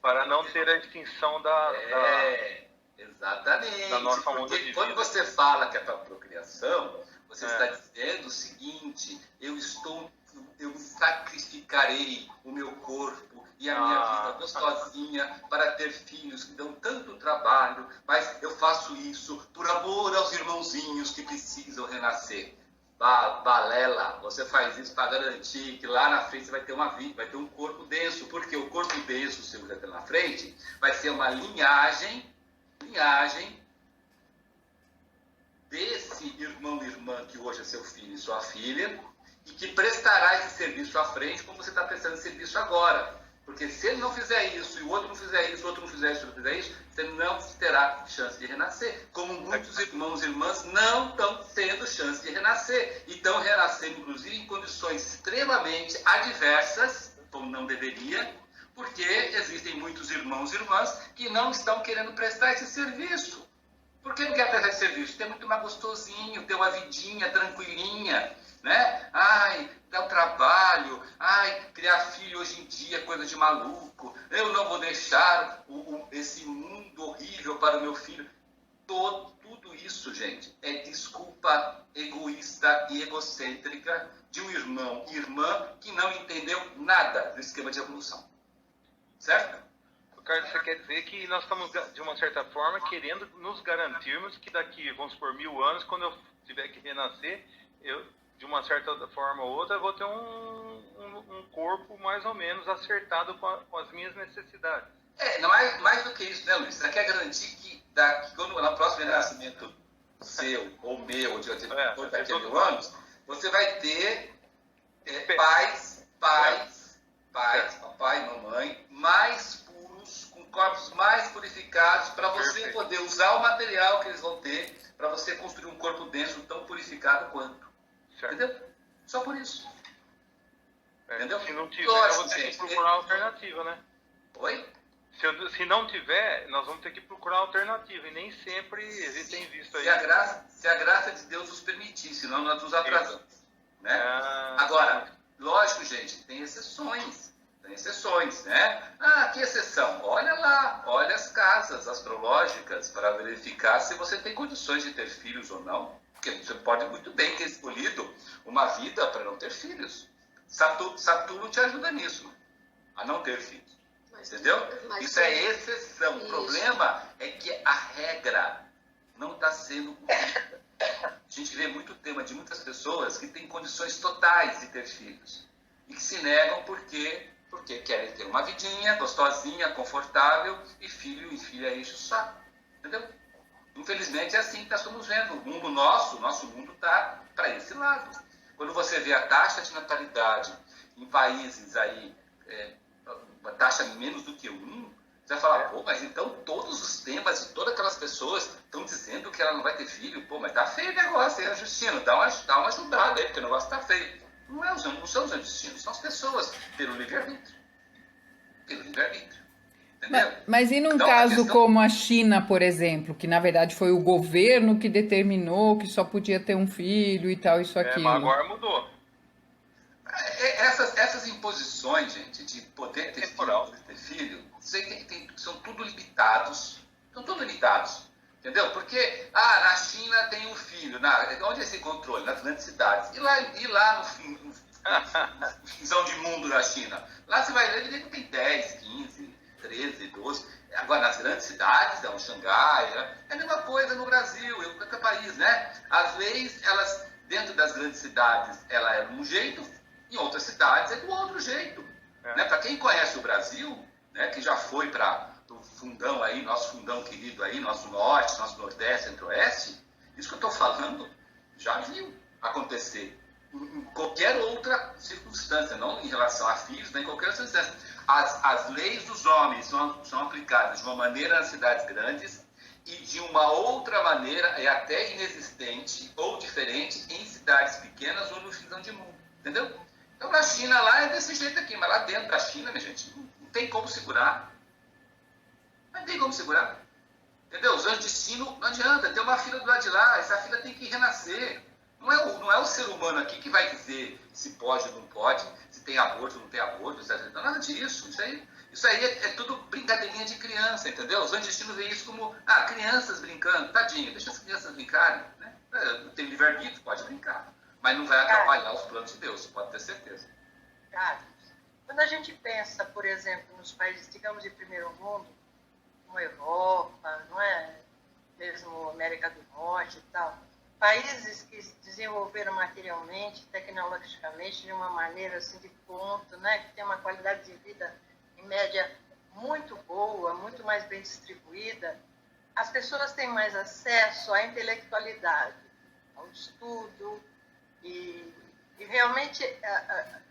S7: Para não ter a extinção
S4: exatamente.
S7: Da nossa onda
S4: porque
S7: de vida.
S4: quando você fala que é para procriação, você está dizendo o seguinte: eu sacrificarei o meu corpo e a minha vida gostosinha para ter filhos que dão tanto trabalho, mas eu faço isso por amor aos irmãozinhos que precisam renascer. Balela, você faz isso para garantir que lá na frente você vai ter uma vida, vai ter um corpo denso, porque o corpo denso, seu que está na frente, vai ser uma linhagem desse irmão e irmã que hoje é seu filho e sua filha, e que prestará esse serviço à frente como você está prestando esse serviço agora. Porque se ele não fizer isso, e o outro não fizer isso, o outro não fizer isso, o outro não fizer isso, você não terá chance de renascer. Como muitos irmãos e irmãs não estão tendo chance de renascer. E estão renascendo, inclusive, em condições extremamente adversas, como não deveria, porque existem muitos irmãos e irmãs que não estão querendo prestar esse serviço. Por que não quer prestar esse serviço? Tem muito mais gostosinho, ter uma vidinha tranquilinha, né? Ai, dá um trabalho, ai, criar filho hoje em dia é coisa de maluco, eu não vou deixar esse mundo horrível para o meu filho. Tudo isso, gente, é desculpa egoísta e egocêntrica de um irmão e irmã que não entendeu nada do esquema de evolução. Certo?
S7: Carlos, você quer dizer que nós estamos, de uma certa forma, querendo nos garantirmos que daqui, vamos por 1000 anos, quando eu tiver que renascer, eu, de uma certa forma ou outra, vou ter um corpo mais ou menos acertado com as minhas necessidades.
S4: Não mais do que isso, né, Luiz? Você quer garantir que quando no próximo renascimento seu, ou meu, ou de daqui a 1000 anos, você vai ter pais, papai e mamãe, mais puros, com corpos mais purificados, para você poder usar o material que eles vão ter, para você construir um corpo denso tão purificado quanto. Certo. Entendeu? Só por isso. Entendeu?
S7: Se não tiver, eu vou ter que procurar alternativa, né?
S4: Oi?
S7: Se não tiver, nós vamos ter que procurar alternativa, e nem sempre a gente tem visto aí.
S4: Se a graça de Deus nos permitir, senão nós nos atrasamos. Né? Agora, lógico, gente, tem exceções, né? Que exceção? Olha lá, olha as casas astrológicas para verificar se você tem condições de ter filhos ou não. Porque você pode muito bem ter escolhido uma vida para não ter filhos. Saturno te ajuda nisso, a não ter filhos. Entendeu? Isso é exceção. O problema é que a regra não está sendo cumprida. A gente vê muito tema de muitas pessoas que têm condições totais de ter filhos e que se negam porque querem ter uma vidinha gostosinha, confortável, e filho e filha enche o saco. Entendeu? Infelizmente é assim que nós estamos vendo. O mundo nosso mundo está para esse lado. Quando você vê a taxa de natalidade em países aí, uma taxa menos do que 1, você vai falar, pô, mas então todos os temas de todas aquelas pessoas estão dizendo que ela não vai ter filho. Pô, mas tá feio o negócio, hein, Justino? Dá uma ajudada aí, porque o negócio tá feio. Não são os destinos, são as pessoas, pelo livre-arbítrio. Entendeu?
S6: Mas e num caso como a China, por exemplo, que na verdade foi o governo que determinou que só podia ter um filho e tal, isso, aquilo.
S7: Mas agora mudou.
S4: Essas imposições, gente, de poder ter filho, são tudo limitados. São tudo limitados. Entendeu? Porque, na China tem um filho. Onde é esse controle? Nas grandes cidades. E lá no finzão de mundo da China? Lá você vai ver que tem 10, 15, 13, 12. Agora, nas grandes cidades, um Xangai, é a mesma coisa no Brasil, em qualquer país, né? As leis, elas, dentro das grandes cidades, ela é de um jeito, em outras cidades é do outro jeito. Né? Para quem conhece o Brasil, né, que já foi para o fundão aí, nosso fundão querido aí, nosso norte, nosso nordeste, centro-oeste, isso que eu estou falando, já viu acontecer em qualquer outra circunstância, não em relação a filhos, nem em qualquer outra circunstância. As leis dos homens são aplicadas de uma maneira nas cidades grandes e de uma outra maneira, até inexistente ou diferente, em cidades pequenas ou no fundão de mundo. Entendeu? Então, na China, lá é desse jeito aqui, mas lá dentro da China, minha gente, não tem como segurar. Não tem como segurar. Entendeu? Os anjos de destino não adianta. Tem uma filha do lado de lá, essa filha tem que renascer. Não é o ser humano aqui que vai dizer se pode ou não pode, se tem aborto ou não tem aborto, etc. Não, nada disso. Isso aí é tudo brincadeirinha de criança, entendeu? Os anjos de destino veem isso como, crianças brincando, tadinho, deixa as crianças brincarem. Né? Tem livre-arbítrio, pode brincar. Mas não vai atrapalhar os planos de Deus, pode ter certeza.
S1: Quando a gente pensa, por exemplo, nos países, digamos, de primeiro mundo, como a Europa, não é? Mesmo América do Norte e tal, países que se desenvolveram materialmente, tecnologicamente, de uma maneira assim de ponto, né? Que tem uma qualidade de vida, em média, muito boa, muito mais bem distribuída, as pessoas têm mais acesso à intelectualidade, ao estudo, e realmente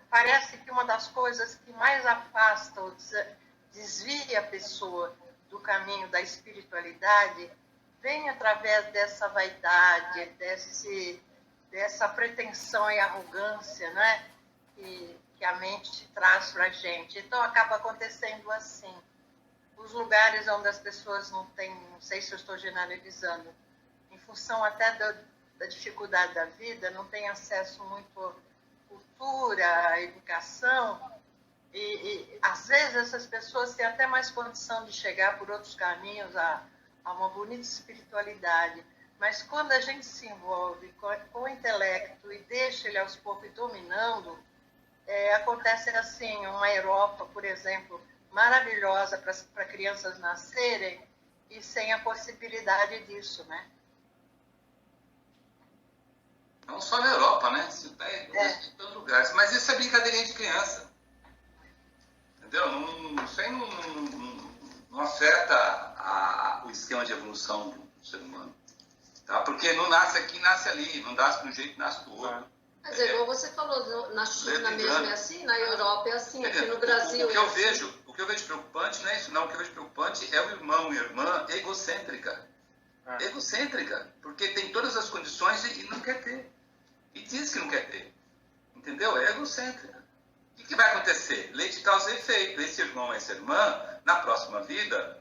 S1: parece que uma das das coisas que mais afastam, desvia a pessoa do caminho da espiritualidade, vem através dessa vaidade, dessa pretensão e arrogância, né? Que a mente traz para a gente. Então, acaba acontecendo assim. Os lugares onde as pessoas não têm, não sei se eu estou generalizando, em função até da dificuldade da vida, não têm acesso muito à cultura, à educação, e às vezes essas pessoas têm até mais condição de chegar por outros caminhos a uma bonita espiritualidade. Mas quando a gente se envolve com o intelecto e deixa ele aos poucos dominando, acontece assim, uma Europa, por exemplo, maravilhosa para crianças nascerem e sem a possibilidade disso, né?
S4: Não só na Europa, né? Isso está em todos os lugares. Mas isso é brincadeirinha de criança. Entendeu? Isso aí não afeta o esquema de evolução do ser humano. Tá? Porque não nasce aqui, nasce ali. Não nasce de um jeito, nasce do outro.
S5: Mas igual você falou, na China mesmo é assim, na Europa é assim, aqui no Brasil
S4: o que eu vejo preocupante não é isso, não. O que eu vejo preocupante é o irmão e a irmã egocêntrica. Egocêntrica. Porque tem todas as condições e não quer ter. E diz que não quer ter. Entendeu? É egocêntrica. O que vai acontecer? Lei de causa e efeito. Esse irmão, essa irmã, na próxima vida,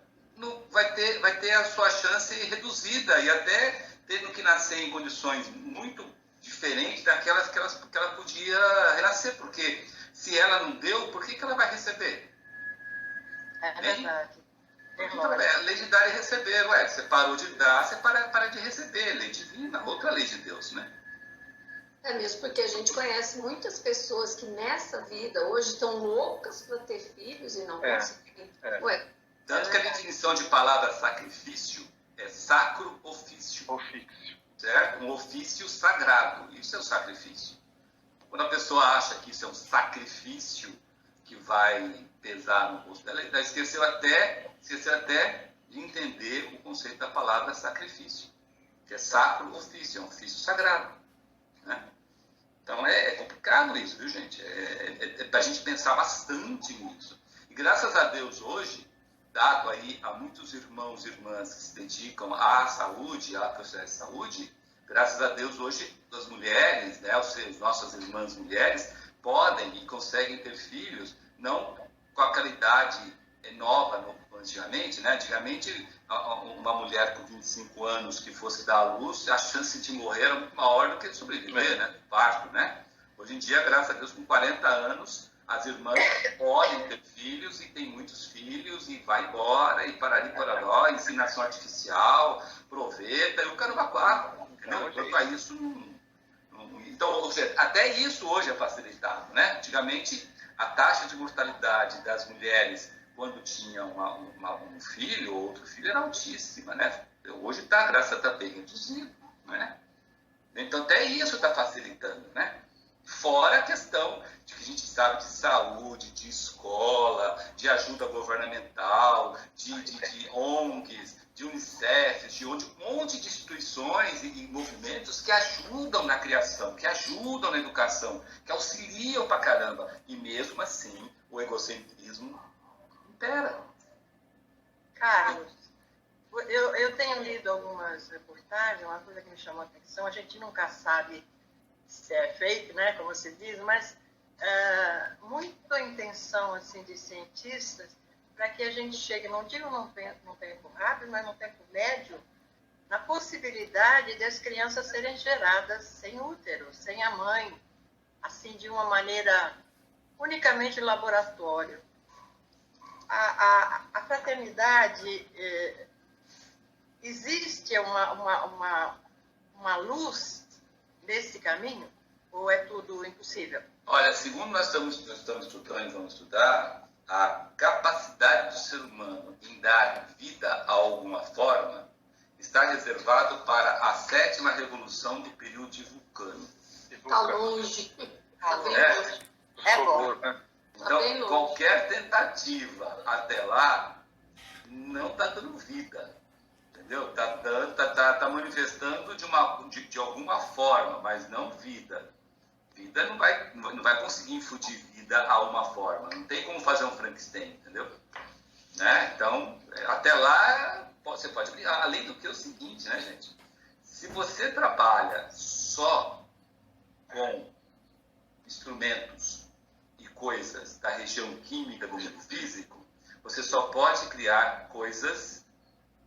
S4: vai ter a sua chance reduzida e até tendo que nascer em condições muito diferentes daquelas que ela podia renascer. Porque se ela não deu, por que ela vai receber?
S1: É verdade.
S4: Então, a lei de dar e receber. Ué, você parou de dar, você para de receber. Lei divina, outra lei de Deus, né?
S5: É mesmo, porque a gente conhece muitas pessoas que nessa vida hoje estão loucas para ter filhos e não conseguem.
S4: Tanto que a definição de palavra sacrifício é sacro ofício. Certo? Um ofício sagrado. Isso é o sacrifício. Quando a pessoa acha que isso é um sacrifício que vai pesar no rosto dela, ela esqueceu até de entender o conceito da palavra sacrifício. Que é sacro ofício, é um ofício sagrado. Né? Então é complicado isso, viu, gente? É para a gente pensar bastante nisso. E graças a Deus hoje, dado aí a muitos irmãos e irmãs que se dedicam à saúde, à profissionais de saúde, graças a Deus hoje as mulheres, né, as nossas irmãs mulheres, podem e conseguem ter filhos, não com aquela idade nova, antigamente, né? Antigamente, uma mulher com 25 anos que fosse dar à luz, a chance de morrer era muito maior do que de sobreviver, né? Parto, né? Hoje em dia, graças a Deus, com 40 anos, as irmãs podem ter filhos e tem muitos filhos e vai embora e parari poraró, inseminação artificial, proveta e o caramba quatro, entendeu? Quanto a isso, então, ou seja, até isso hoje é facilitado, né? Antigamente, a taxa de mortalidade das mulheres quando tinha um filho ou outro filho era altíssima, né? Hoje está, graças a Deus, bem reduzido, né? Então até isso está facilitando, né? Fora a questão de que a gente sabe de saúde, de escola, de ajuda governamental, de ONGs, de Unicef, de um monte de instituições e movimentos que ajudam na criação, que ajudam na educação, que auxiliam pra caramba. E mesmo assim, o egocentrismo impera.
S1: Carlos, eu tenho lido algumas reportagens, uma coisa que me chamou a atenção, a gente nunca sabe se é fake, né, como se diz, mas muita intenção assim, de cientistas para que a gente chegue, não digo num tempo rápido, mas num tempo médio, na possibilidade de as crianças serem geradas sem útero, sem a mãe, assim, de uma maneira unicamente laboratório. A fraternidade, existe uma luz nesse caminho? Ou é tudo impossível?
S4: Olha, segundo nós estamos estudando e vamos estudar, a capacidade do ser humano em dar vida a alguma forma está reservado para a 7ª revolução do período de Vulcano.
S5: Está longe. Está bem longe.
S1: É bom.
S4: Então, qualquer tentativa até lá não está dando vida. Entendeu? Está manifestando de alguma forma, mas não vida. Vida não vai conseguir infundir vida vida a uma forma. Não tem como fazer um Frankenstein, entendeu? Né? Então, até lá, você pode brincar. Além do que é o seguinte, né, gente? Se você trabalha só com instrumentos e coisas da região química do mundo físico, você só pode criar coisas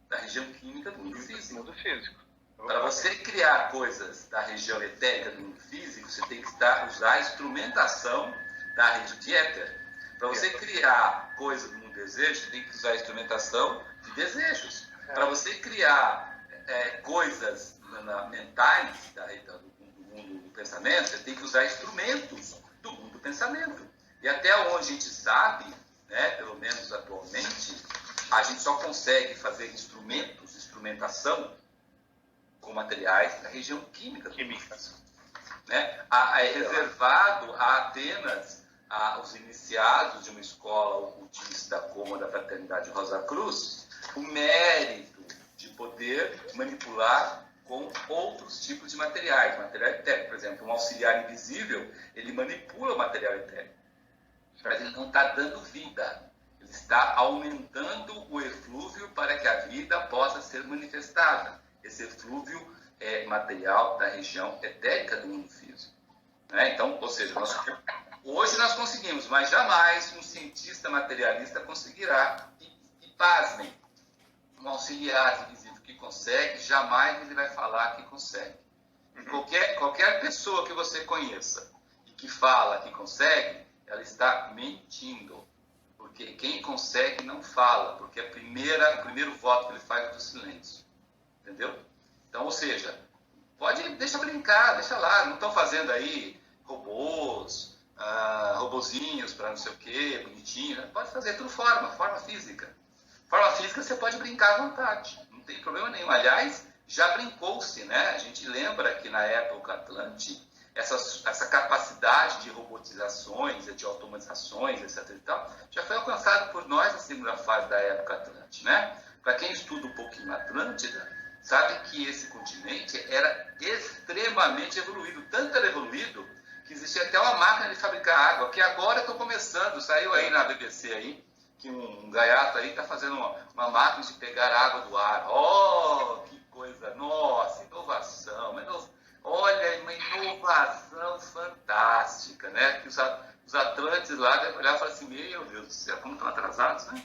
S4: da região química do mundo físico. Para você criar coisas da região etérica do mundo físico, você tem que usar a instrumentação da rede de éter. Para você criar coisas do mundo desejo, você tem que usar a instrumentação de desejos. Para você criar coisas mentais do mundo do pensamento, você tem que usar instrumentos do mundo do pensamento. E até onde a gente sabe, né, pelo menos atualmente, a gente só consegue fazer instrumentação com materiais da região química. Né? É reservado apenas aos iniciados de uma escola ocultista como a da Fraternidade Rosa Cruz o mérito de poder manipular com outros tipos de materiais, material etérico. Por exemplo, um auxiliar invisível, ele manipula o material etérico, mas ele não está dando vida. Ele está aumentando o eflúvio para que a vida possa ser manifestada. Esse eflúvio é material da região etérica do mundo físico. Né? Então, ou seja, hoje nós conseguimos, mas jamais um cientista materialista conseguirá. E pasmem, um auxiliar invisível que consegue, jamais ele vai falar que consegue. Qualquer pessoa que você conheça e que fala que consegue, ela está mentindo. Porque quem consegue não fala, porque o primeiro voto que ele faz é do silêncio. Entendeu? Então, ou seja, deixa brincar, deixa lá, não estão fazendo aí robozinhos para não sei o que, bonitinho, né? Pode fazer tudo forma física. Forma física você pode brincar à vontade, não tem problema nenhum. Aliás, já brincou-se, né? A gente lembra que na época Atlante, essa capacidade de robotizações, de automatizações, etc. e tal, já foi alcançado por nós na segunda fase da época Atlante, né? Para quem estuda um pouquinho a Atlântida, sabe que esse continente era extremamente evoluído. Tanto era evoluído que existia até uma máquina de fabricar água, que agora estão começando, saiu aí na BBC aí, que um gaiato aí está fazendo uma máquina de pegar água do ar. Oh, que coisa! Nossa, inovação! Olha, uma inovação fantástica, né? Que os atlantes lá devem olhar e falar assim, meu Deus do céu, como estão atrasados, né?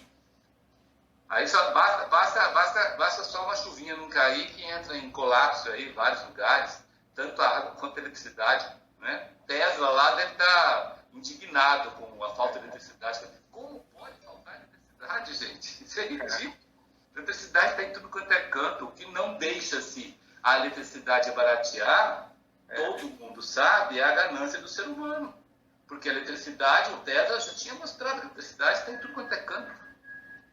S4: Aí só basta só uma chuvinha não cair que entra em colapso aí em vários lugares, tanto a água quanto a eletricidade, né? Tesla lá deve estar indignado com a falta de eletricidade. Como pode faltar eletricidade, gente? Isso é ridículo. A eletricidade está em tudo quanto é canto. O que não deixa-se a eletricidade baratear, todo mundo sabe, é a ganância do ser humano. Porque a eletricidade, o Tesla já tinha mostrado que a eletricidade está em tudo quanto é canto.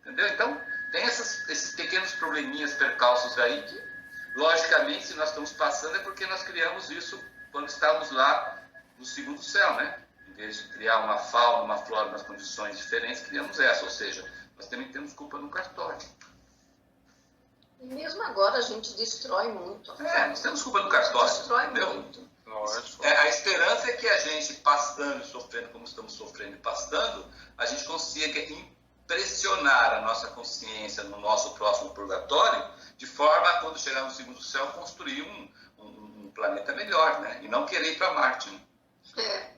S4: Entendeu? Então, tem esses pequenos probleminhas, percalços aí que, logicamente, se nós estamos passando é porque nós criamos isso quando estávamos lá no segundo céu, né? Em vez de criar uma fauna, uma flora nas condições diferentes, criamos essa. Ou seja, nós também temos culpa no cartório.
S5: E mesmo agora a gente destrói muito.
S4: Nós temos culpa no cartório.
S5: Destrói
S4: entendeu?
S5: muito.
S4: A esperança é que a gente, pastando e sofrendo como estamos sofrendo e pastando, a gente consiga pressionar a nossa consciência no nosso próximo purgatório, de forma a, quando chegar no segundo céu, construir um planeta melhor, né? E não querer ir para Marte. Né?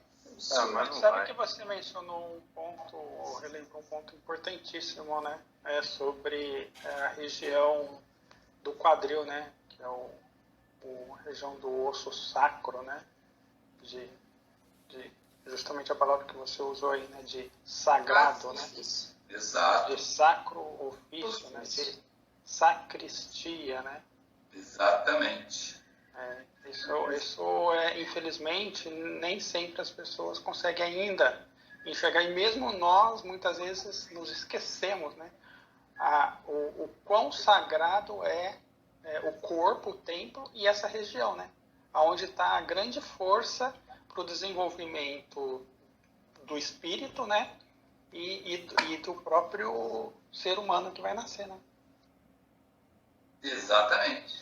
S9: Mas sabe que você mencionou um ponto, relembrou um ponto importantíssimo, né? Sobre a região do quadril, né? Que é a região do osso sacro, né? Justamente a palavra que você usou aí, né? De sagrado, né?
S4: Exato.
S9: De sacro ofício, né? De sacristia, né?
S4: Exatamente.
S9: Isso infelizmente, nem sempre as pessoas conseguem ainda enxergar, e mesmo nós, muitas vezes, nos esquecemos, né? O quão sagrado é o corpo, o templo e essa região, né? Onde está a grande força para o desenvolvimento do espírito, né? E do próprio ser humano que vai nascer, né?
S4: Exatamente,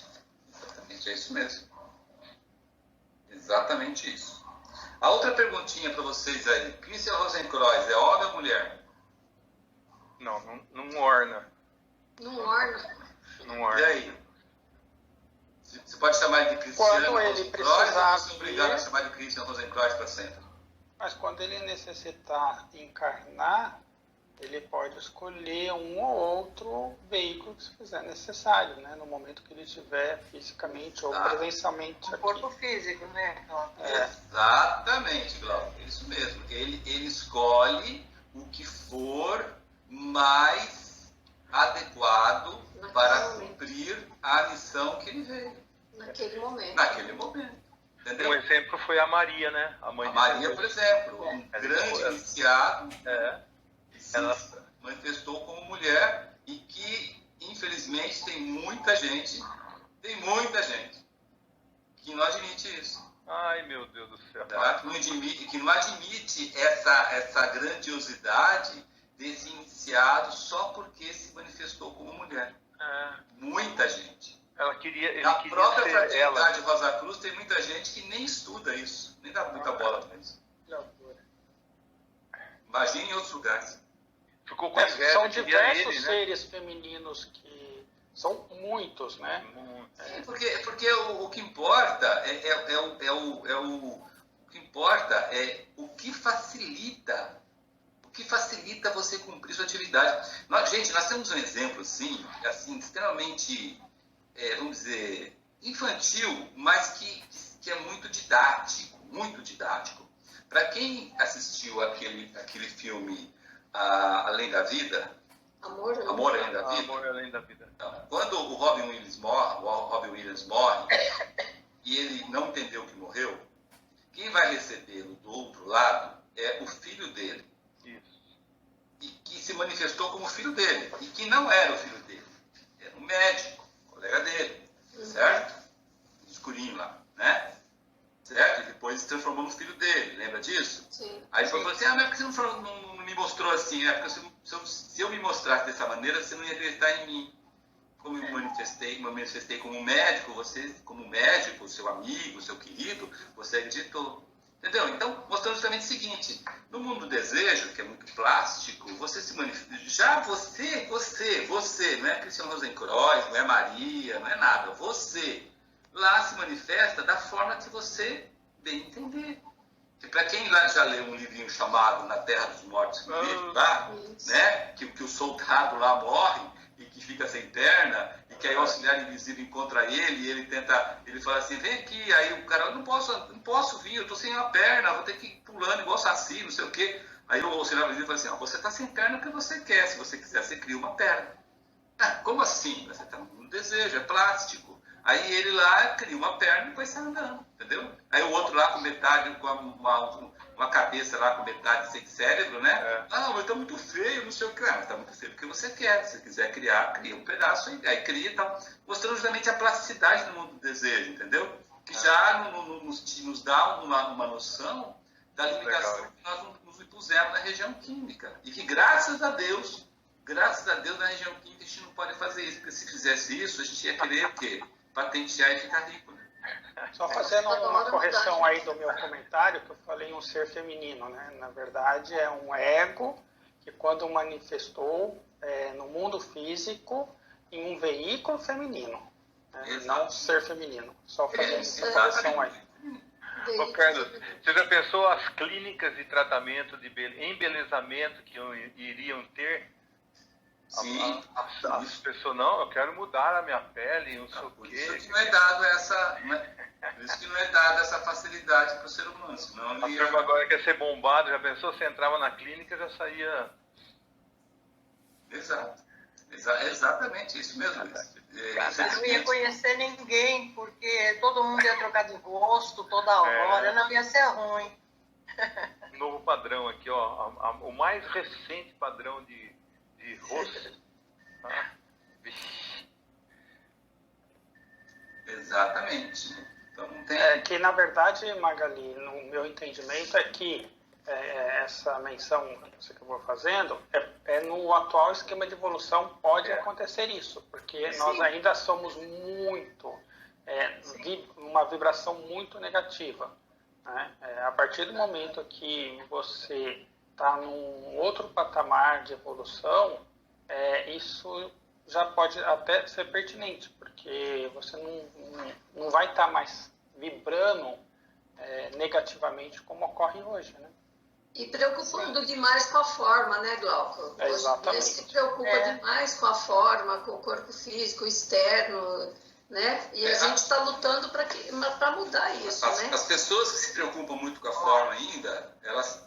S4: é isso mesmo. Exatamente isso. A outra perguntinha para vocês aí. Christian Rosenkreuz, é homem ou mulher?
S7: Não orna.
S5: Não orna.
S7: Não orna.
S4: E aí? Você pode chamar ele de Christian Rosenkreuz ou você é obrigado a chamar de Christian Rosenkreuz para sempre?
S9: Mas quando ele necessitar encarnar, ele pode escolher um ou outro veículo que se fizer necessário, né? No momento que ele estiver fisicamente ou presencialmente aqui.
S1: Corpo físico, né?
S4: Exatamente, Glauco. Isso mesmo. Ele escolhe o que for mais adequado para cumprir a missão que ele veio.
S5: Naquele momento.
S4: Naquele momento. Entendeu?
S7: Um exemplo foi a Maria, né? A mãe
S4: A Maria, por exemplo, um grande iniciado, ela manifestou como mulher e que, infelizmente, tem muita gente que não admite isso.
S7: Ai, meu Deus do céu.
S4: Tá? Que não admite essa grandiosidade desse iniciado só porque se manifestou como mulher. Muita gente.
S7: Ele queria
S4: Na própria
S7: ser
S4: fraternidade Rosa Cruz tem muita gente que nem estuda isso, nem dá muita bola para isso. Imagine em outros lugares.
S7: Ficou com inveja,
S9: são diversos
S7: ele, né?
S9: seres femininos que são muitos, né?
S4: Sim, porque o que importa o que importa é o que facilita você cumprir sua atividade. Nós temos um exemplo assim extremamente, vamos dizer, infantil, mas que é muito didático, muito didático. Para quem assistiu aquele filme Além da Vida, Amor Além da Vida.
S7: Amor Além da Vida.
S4: Então, quando o Robin Williams morre e ele não entendeu que morreu, quem vai recebê-lo do outro lado é o filho dele.
S7: Isso.
S4: E que se manifestou como filho dele. E que não era o filho dele. Era um médico, colega dele. Certo? Um escurinho lá, né? Certo? E depois se transformou no filho dele. Lembra disso?
S5: Sim.
S4: Aí ele falou assim, mas por que você não me mostrou assim? Porque se eu me mostrasse dessa maneira, você não ia acreditar em mim. Como eu manifestei como médico, você, como médico, seu amigo, seu querido, você acreditou. Entendeu? Então, mostrando justamente o seguinte, no mundo do desejo, que é muito plástico, você se manifesta, já você, não é Christian Rosenkreuz, não é Maria, não é nada, você lá se manifesta da forma que você bem entender. Que para quem lá já leu um livrinho chamado Na Terra dos Mortos, lá, né, que o soldado lá morre e que fica sem perna, e que aí o auxiliar invisível encontra ele, e ele fala assim, vem aqui, aí o cara, não posso vir, eu estou sem uma perna, vou ter que ir pulando igual saci, não sei o quê. Aí o auxiliar invisível fala assim, você está sem perna porque você quer, se você quiser, você cria uma perna. Como assim? Você está no desejo, é plástico. Aí ele lá cria uma perna e depois sai andando, entendeu? Aí o outro lá com metade, com uma cabeça lá com metade sem cérebro, né? Mas tá muito feio, não sei o que. Mas tá muito feio porque você quer. Se você quiser criar, cria um pedaço aí cria e tal. Mostrando justamente a plasticidade do mundo do desejo, entendeu? Que já nos dá uma noção da limitação que nós nos impusemos na região química. E que graças a Deus, na região química a gente não pode fazer isso. Porque se fizesse isso, a gente ia querer o quê? Patentear e ficar rico, né?
S9: Só fazendo uma correção aí do meu comentário, que eu falei um ser feminino, né? Na verdade, é um ego que quando manifestou no mundo físico em um veículo feminino, né? Não ser feminino. Só fazendo essa correção aí.
S7: Ô, Carlos, você já pensou as clínicas de tratamento de embelezamento que iriam ter?
S4: Sim.
S7: As pessoas, não, eu quero mudar a minha pele, não sei o quê.
S4: Por isso que não é dado essa facilidade para o ser humano. Senão
S7: a turma agora quer ser bombado, já pensou? Você entrava na clínica, já saía...
S4: Exato. Exatamente, isso mesmo.
S1: Você não ia conhecer ninguém, porque todo mundo ia trocar de gosto toda hora, não ia ser ruim.
S7: Novo padrão aqui, ó. O mais recente padrão de rosto.
S4: Exatamente. Então não tem...
S9: que na verdade, Magali, no meu entendimento é que essa menção que eu vou fazendo no atual esquema de evolução pode acontecer isso, porque nós ainda somos muito uma vibração muito negativa. né? A partir do momento que você está num outro patamar de evolução, isso já pode até ser pertinente, porque você não vai estar mais vibrando negativamente como ocorre hoje, né?
S5: E preocupando demais com a forma, né, Glauco?
S9: Exatamente.
S5: Você se preocupa demais com a forma, com o corpo físico, externo, né? E a gente está lutando para mudar isso, né?
S4: As pessoas que se preocupam muito com a forma ainda, elas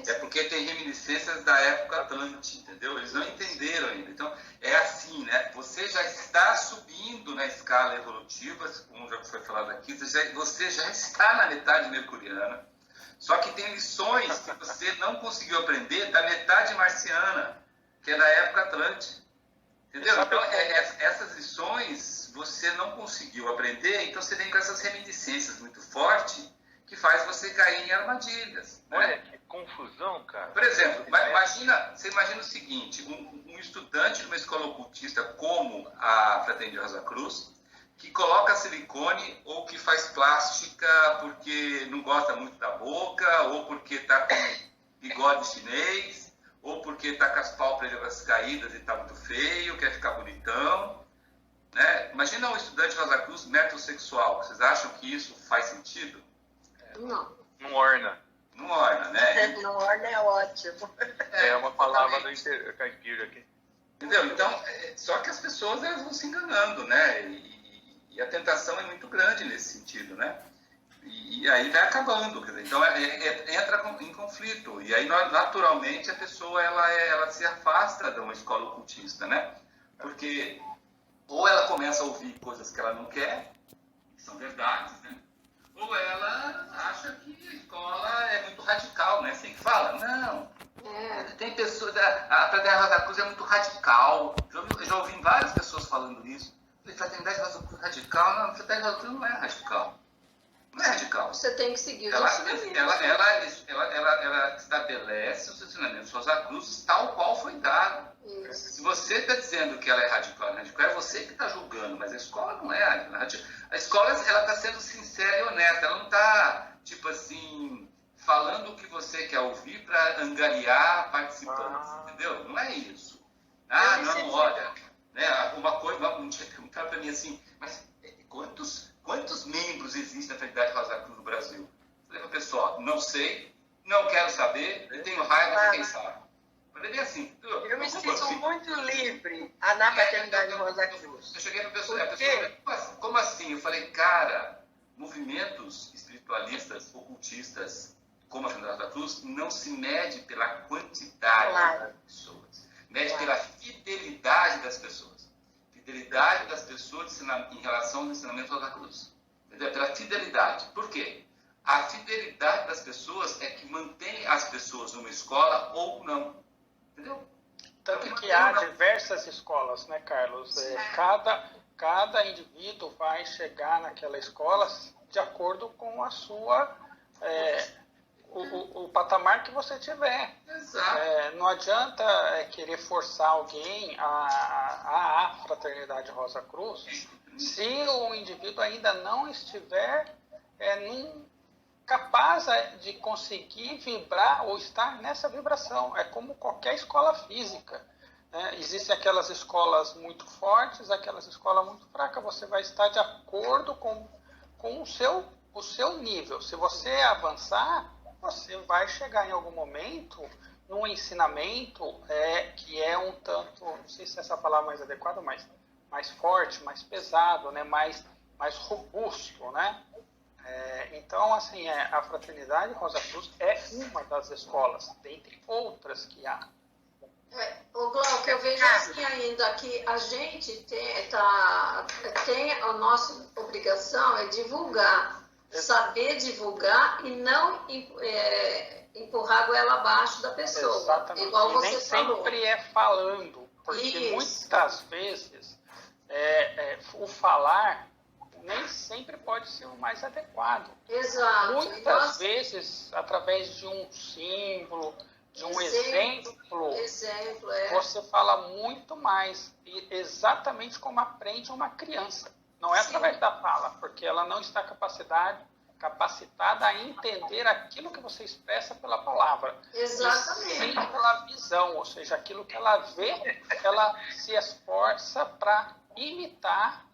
S4: é porque tem reminiscências da época Atlante, entendeu? Eles não entenderam ainda. Então, é assim, né? Você já está subindo na escala evolutiva, como já foi falado aqui, você já está na metade mercuriana, só que tem lições que você não conseguiu aprender da metade marciana, que é da época Atlante. Entendeu? Então, essas lições você não conseguiu aprender, então você vem com essas reminiscências muito fortes, que faz você cair em armadilhas.
S7: Olha, que confusão, cara.
S4: Por exemplo, você imagina o seguinte, um estudante de uma escola ocultista como a Fraternidade Rosa Cruz, que coloca silicone ou que faz plástica porque não gosta muito da boca, ou porque está com bigode chinês, ou porque está com as pálpebras caídas e está muito feio, quer ficar bonitão. Né? Imagina um estudante Rosa Cruz metrosexual. Vocês acham que isso faz sentido?
S5: Não.
S7: Não orna.
S4: Não orna, né?
S1: Não orna é ótimo.
S7: É uma palavra do caipira aqui.
S4: Entendeu? Então, só que as pessoas elas vão se enganando, né? E a tentação é muito grande nesse sentido, né? E aí vai acabando. Quer dizer, então, entra em conflito. E aí, naturalmente, a pessoa ela se afasta de uma escola ocultista, né? Porque ou ela começa a ouvir coisas que ela não quer, que são verdades, né? Ou ela acha que a escola é muito radical, né? Assim que fala, não. Tem pessoas, a Fraternidade Rosa Cruz é muito radical. Já ouvi várias pessoas falando isso. Fraternidade Rosa Cruz radical? Não, a Fraternidade Rosa Cruz não é radical. Não é radical.
S5: Você tem que seguir os
S4: ela estabelece os ensinamentos Rosa Cruz tal qual foi dado.
S5: Isso.
S4: Se você está dizendo que ela é radical, é você que está julgando, mas a escola não é radical. A escola está sendo sincera e honesta, ela não está, tipo assim, falando o que você quer ouvir para angariar participantes, entendeu? Não é isso. Não, olha, né, uma coisa, um dia perguntaram para mim assim, mas quantos membros existem na Fraternidade Rosa Cruz no Brasil? Eu falei para o pessoal, não sei, não quero saber, eu tenho raiva de quem sabe. Falei bem assim.
S1: Eu me sinto muito livre na Fraternidade Rosa Cruz.
S4: Eu cheguei no pessoal, a pessoa, como assim? Eu falei, cara, movimentos espiritualistas, ocultistas, como a Fraternidade Rosa Cruz, não se mede pela quantidade das pessoas, mede pela fidelidade das pessoas. Fidelidade das pessoas em relação ao ensinamento da Cruz. Entendeu? Pela fidelidade. Por quê? A fidelidade das pessoas é que mantém as pessoas numa escola ou não. Entendeu?
S9: Tanto que há diversas escolas, né, Carlos? Cada indivíduo vai chegar naquela escola de acordo com a sua... o patamar que você tiver.
S4: Exato.
S9: Não adianta querer forçar alguém a Fraternidade Rosa Cruz se o indivíduo ainda não estiver capaz de conseguir vibrar ou estar nessa vibração. É como qualquer escola física. Né? Existem aquelas escolas muito fortes, aquelas escolas muito fracas. Você vai estar de acordo com o seu nível. Se você avançar, você vai chegar em algum momento num ensinamento que é um tanto, não sei se essa palavra é mais adequada, mas mais forte, mais pesado, né? mais robusto, né? Então, assim, a Fraternidade Rosa Cruz é uma das escolas, dentre outras que há.
S5: O Glauco, eu vejo assim ainda que a gente tem a nossa obrigação é divulgar, saber divulgar e não empurrar a goela abaixo da pessoa.
S9: Exatamente.
S5: Igual você
S9: nem
S5: falou.
S9: sempre é falando, porque muitas vezes o falar nem sempre pode ser o mais adequado.
S5: Exato.
S9: Muitas vezes, através de um símbolo, de um exemplo, você fala muito mais, exatamente como aprende uma criança. Não é através da fala, porque ela não está capacitada a entender aquilo que você expressa pela palavra.
S5: Exatamente.
S9: Sim, pela visão, ou seja, aquilo que ela vê, ela se esforça para imitar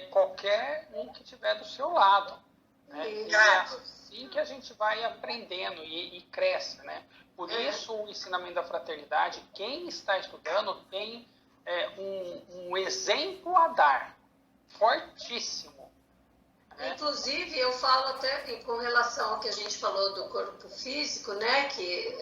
S9: qualquer um que estiver do seu lado. Né? E é assim que a gente vai aprendendo e cresce. Né? Por isso, o ensinamento da fraternidade, quem está estudando tem um exemplo a dar, fortíssimo.
S5: Inclusive, eu falo até com relação ao que a gente falou do corpo físico, né, que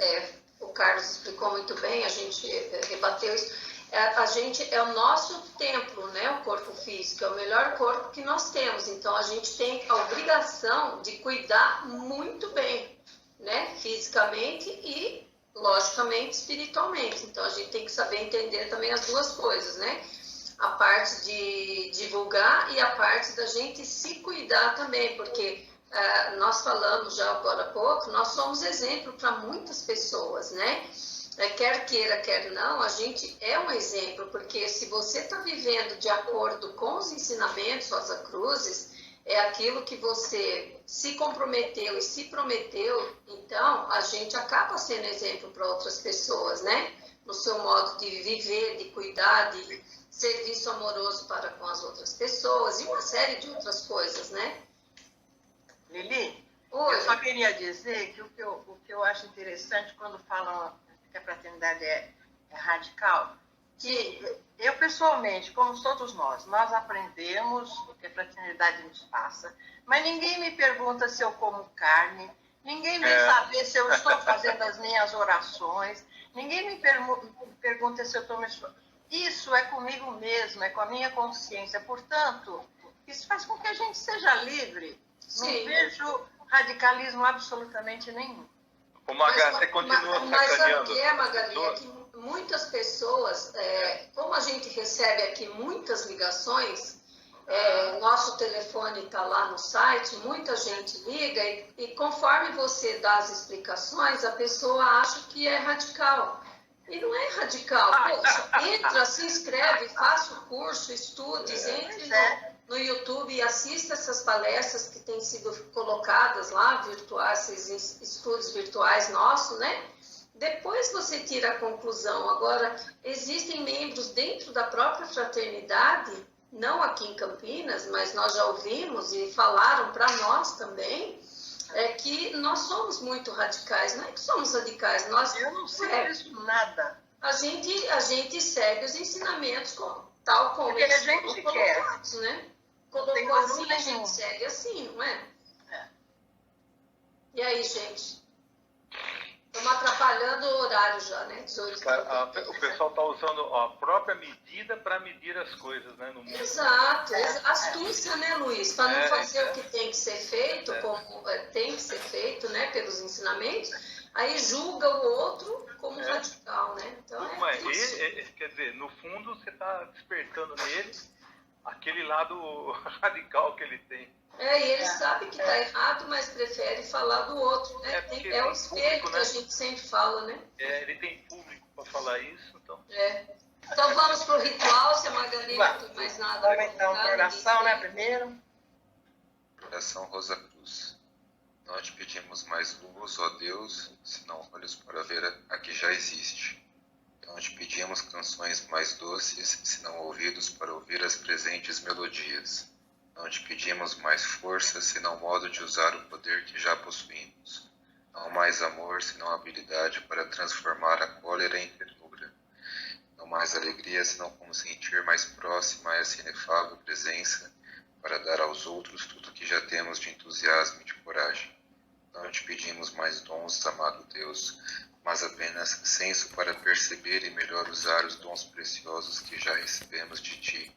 S5: o Carlos explicou muito bem, a gente rebateu isso. A gente é o nosso templo, né, o corpo físico, é o melhor corpo que nós temos. Então, a gente tem a obrigação de cuidar muito bem, né, fisicamente e, logicamente, espiritualmente. Então, a gente tem que saber entender também as duas coisas, né? A parte de divulgar e a parte da gente se cuidar também, porque nós falamos já agora há pouco, nós somos exemplo para muitas pessoas, né? Quer queira, quer não, a gente é um exemplo, porque se você está vivendo de acordo com os ensinamentos Rosa Cruzes, é aquilo que você se comprometeu e se prometeu, então a gente acaba sendo exemplo para outras pessoas, né? No seu modo de viver, de cuidar, de serviço amoroso para com as outras pessoas e uma série de outras coisas, né?
S1: Lili,
S5: Oi.
S1: eu só queria dizer que o que eu acho interessante quando falam que a fraternidade é radical, que eu pessoalmente, como todos nós aprendemos o que a fraternidade nos passa, mas ninguém me pergunta se eu como carne, ninguém vem saber se eu estou fazendo as minhas orações, ninguém me pergunta se eu estou me... Isso é comigo mesmo, é com a minha consciência. Portanto, isso faz com que a gente seja livre.
S5: Sim.
S1: Não vejo radicalismo absolutamente nenhum.
S7: O Magali continua sacaneando.
S5: Mas sabe o que é, Magali? É que muitas pessoas, como a gente recebe aqui muitas ligações, nosso telefone está lá no site, muita gente liga e conforme você dá as explicações, a pessoa acha que é radical. E não é radical. Poxa, entra, se inscreve, faça o curso, estude, entre no YouTube e assista essas palestras que têm sido colocadas lá, virtuais, esses estudos virtuais nossos, né? Depois você tira a conclusão. Agora, existem membros dentro da própria fraternidade, não aqui em Campinas, mas nós já ouvimos e falaram para nós também, que nós somos muito radicais. Não é que somos radicais,
S1: eu não sei disso nada.
S5: A gente segue os ensinamentos tal como
S1: porque
S5: eles
S1: a gente
S5: foram colocados, né? Colocou assim, a gente segue assim, não é? E aí, gente? Estamos atrapalhando o horário já, né? 18.
S7: O pessoal está usando a própria medida para medir as coisas, né? No mundo.
S5: Exato. Astúcia, né, Luiz? Para não fazer o que tem que ser feito, como tem que ser feito, né? Pelos ensinamentos, aí julga o outro como radical, né? Então
S7: quer dizer, no fundo você está despertando nele aquele lado radical que ele tem.
S5: E ele sabe que está errado, mas prefere falar do outro, né? É o espelho público, que a gente sempre fala, né?
S7: Ele tem público para falar isso, então.
S5: Então vamos para o ritual, se a Magali não tem mais nada.
S1: Vamos então para a oração, né? Primeiro.
S8: Oração Rosa Cruz. Não te pedimos mais luz, ó Deus, senão olhos para ver a que já existe. Não te pedimos canções mais doces, senão ouvidos para ouvir as presentes melodias. Não te pedimos mais força, senão modo de usar o poder que já possuímos. Não mais amor, senão habilidade para transformar a cólera em ternura. Não mais alegria, senão como sentir mais próxima essa inefável presença, para dar aos outros tudo que já temos de entusiasmo e de coragem. Não te pedimos mais dons, amado Deus, mas apenas senso para perceber e melhor usar os dons preciosos que já recebemos de Ti.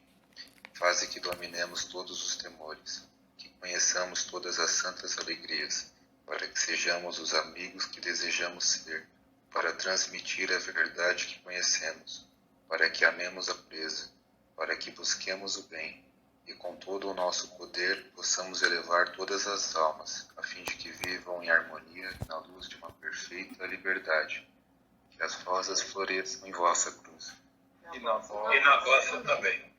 S8: Faze que dominemos todos os temores, que conheçamos todas as santas alegrias, para que sejamos os amigos que desejamos ser, para transmitir a verdade que conhecemos, para que amemos a presa, para que busquemos o bem, e com todo o nosso poder possamos elevar todas as almas, a fim de que vivam em harmonia na luz de uma perfeita liberdade. Que as rosas floresçam em vossa cruz.
S7: E na vossa também.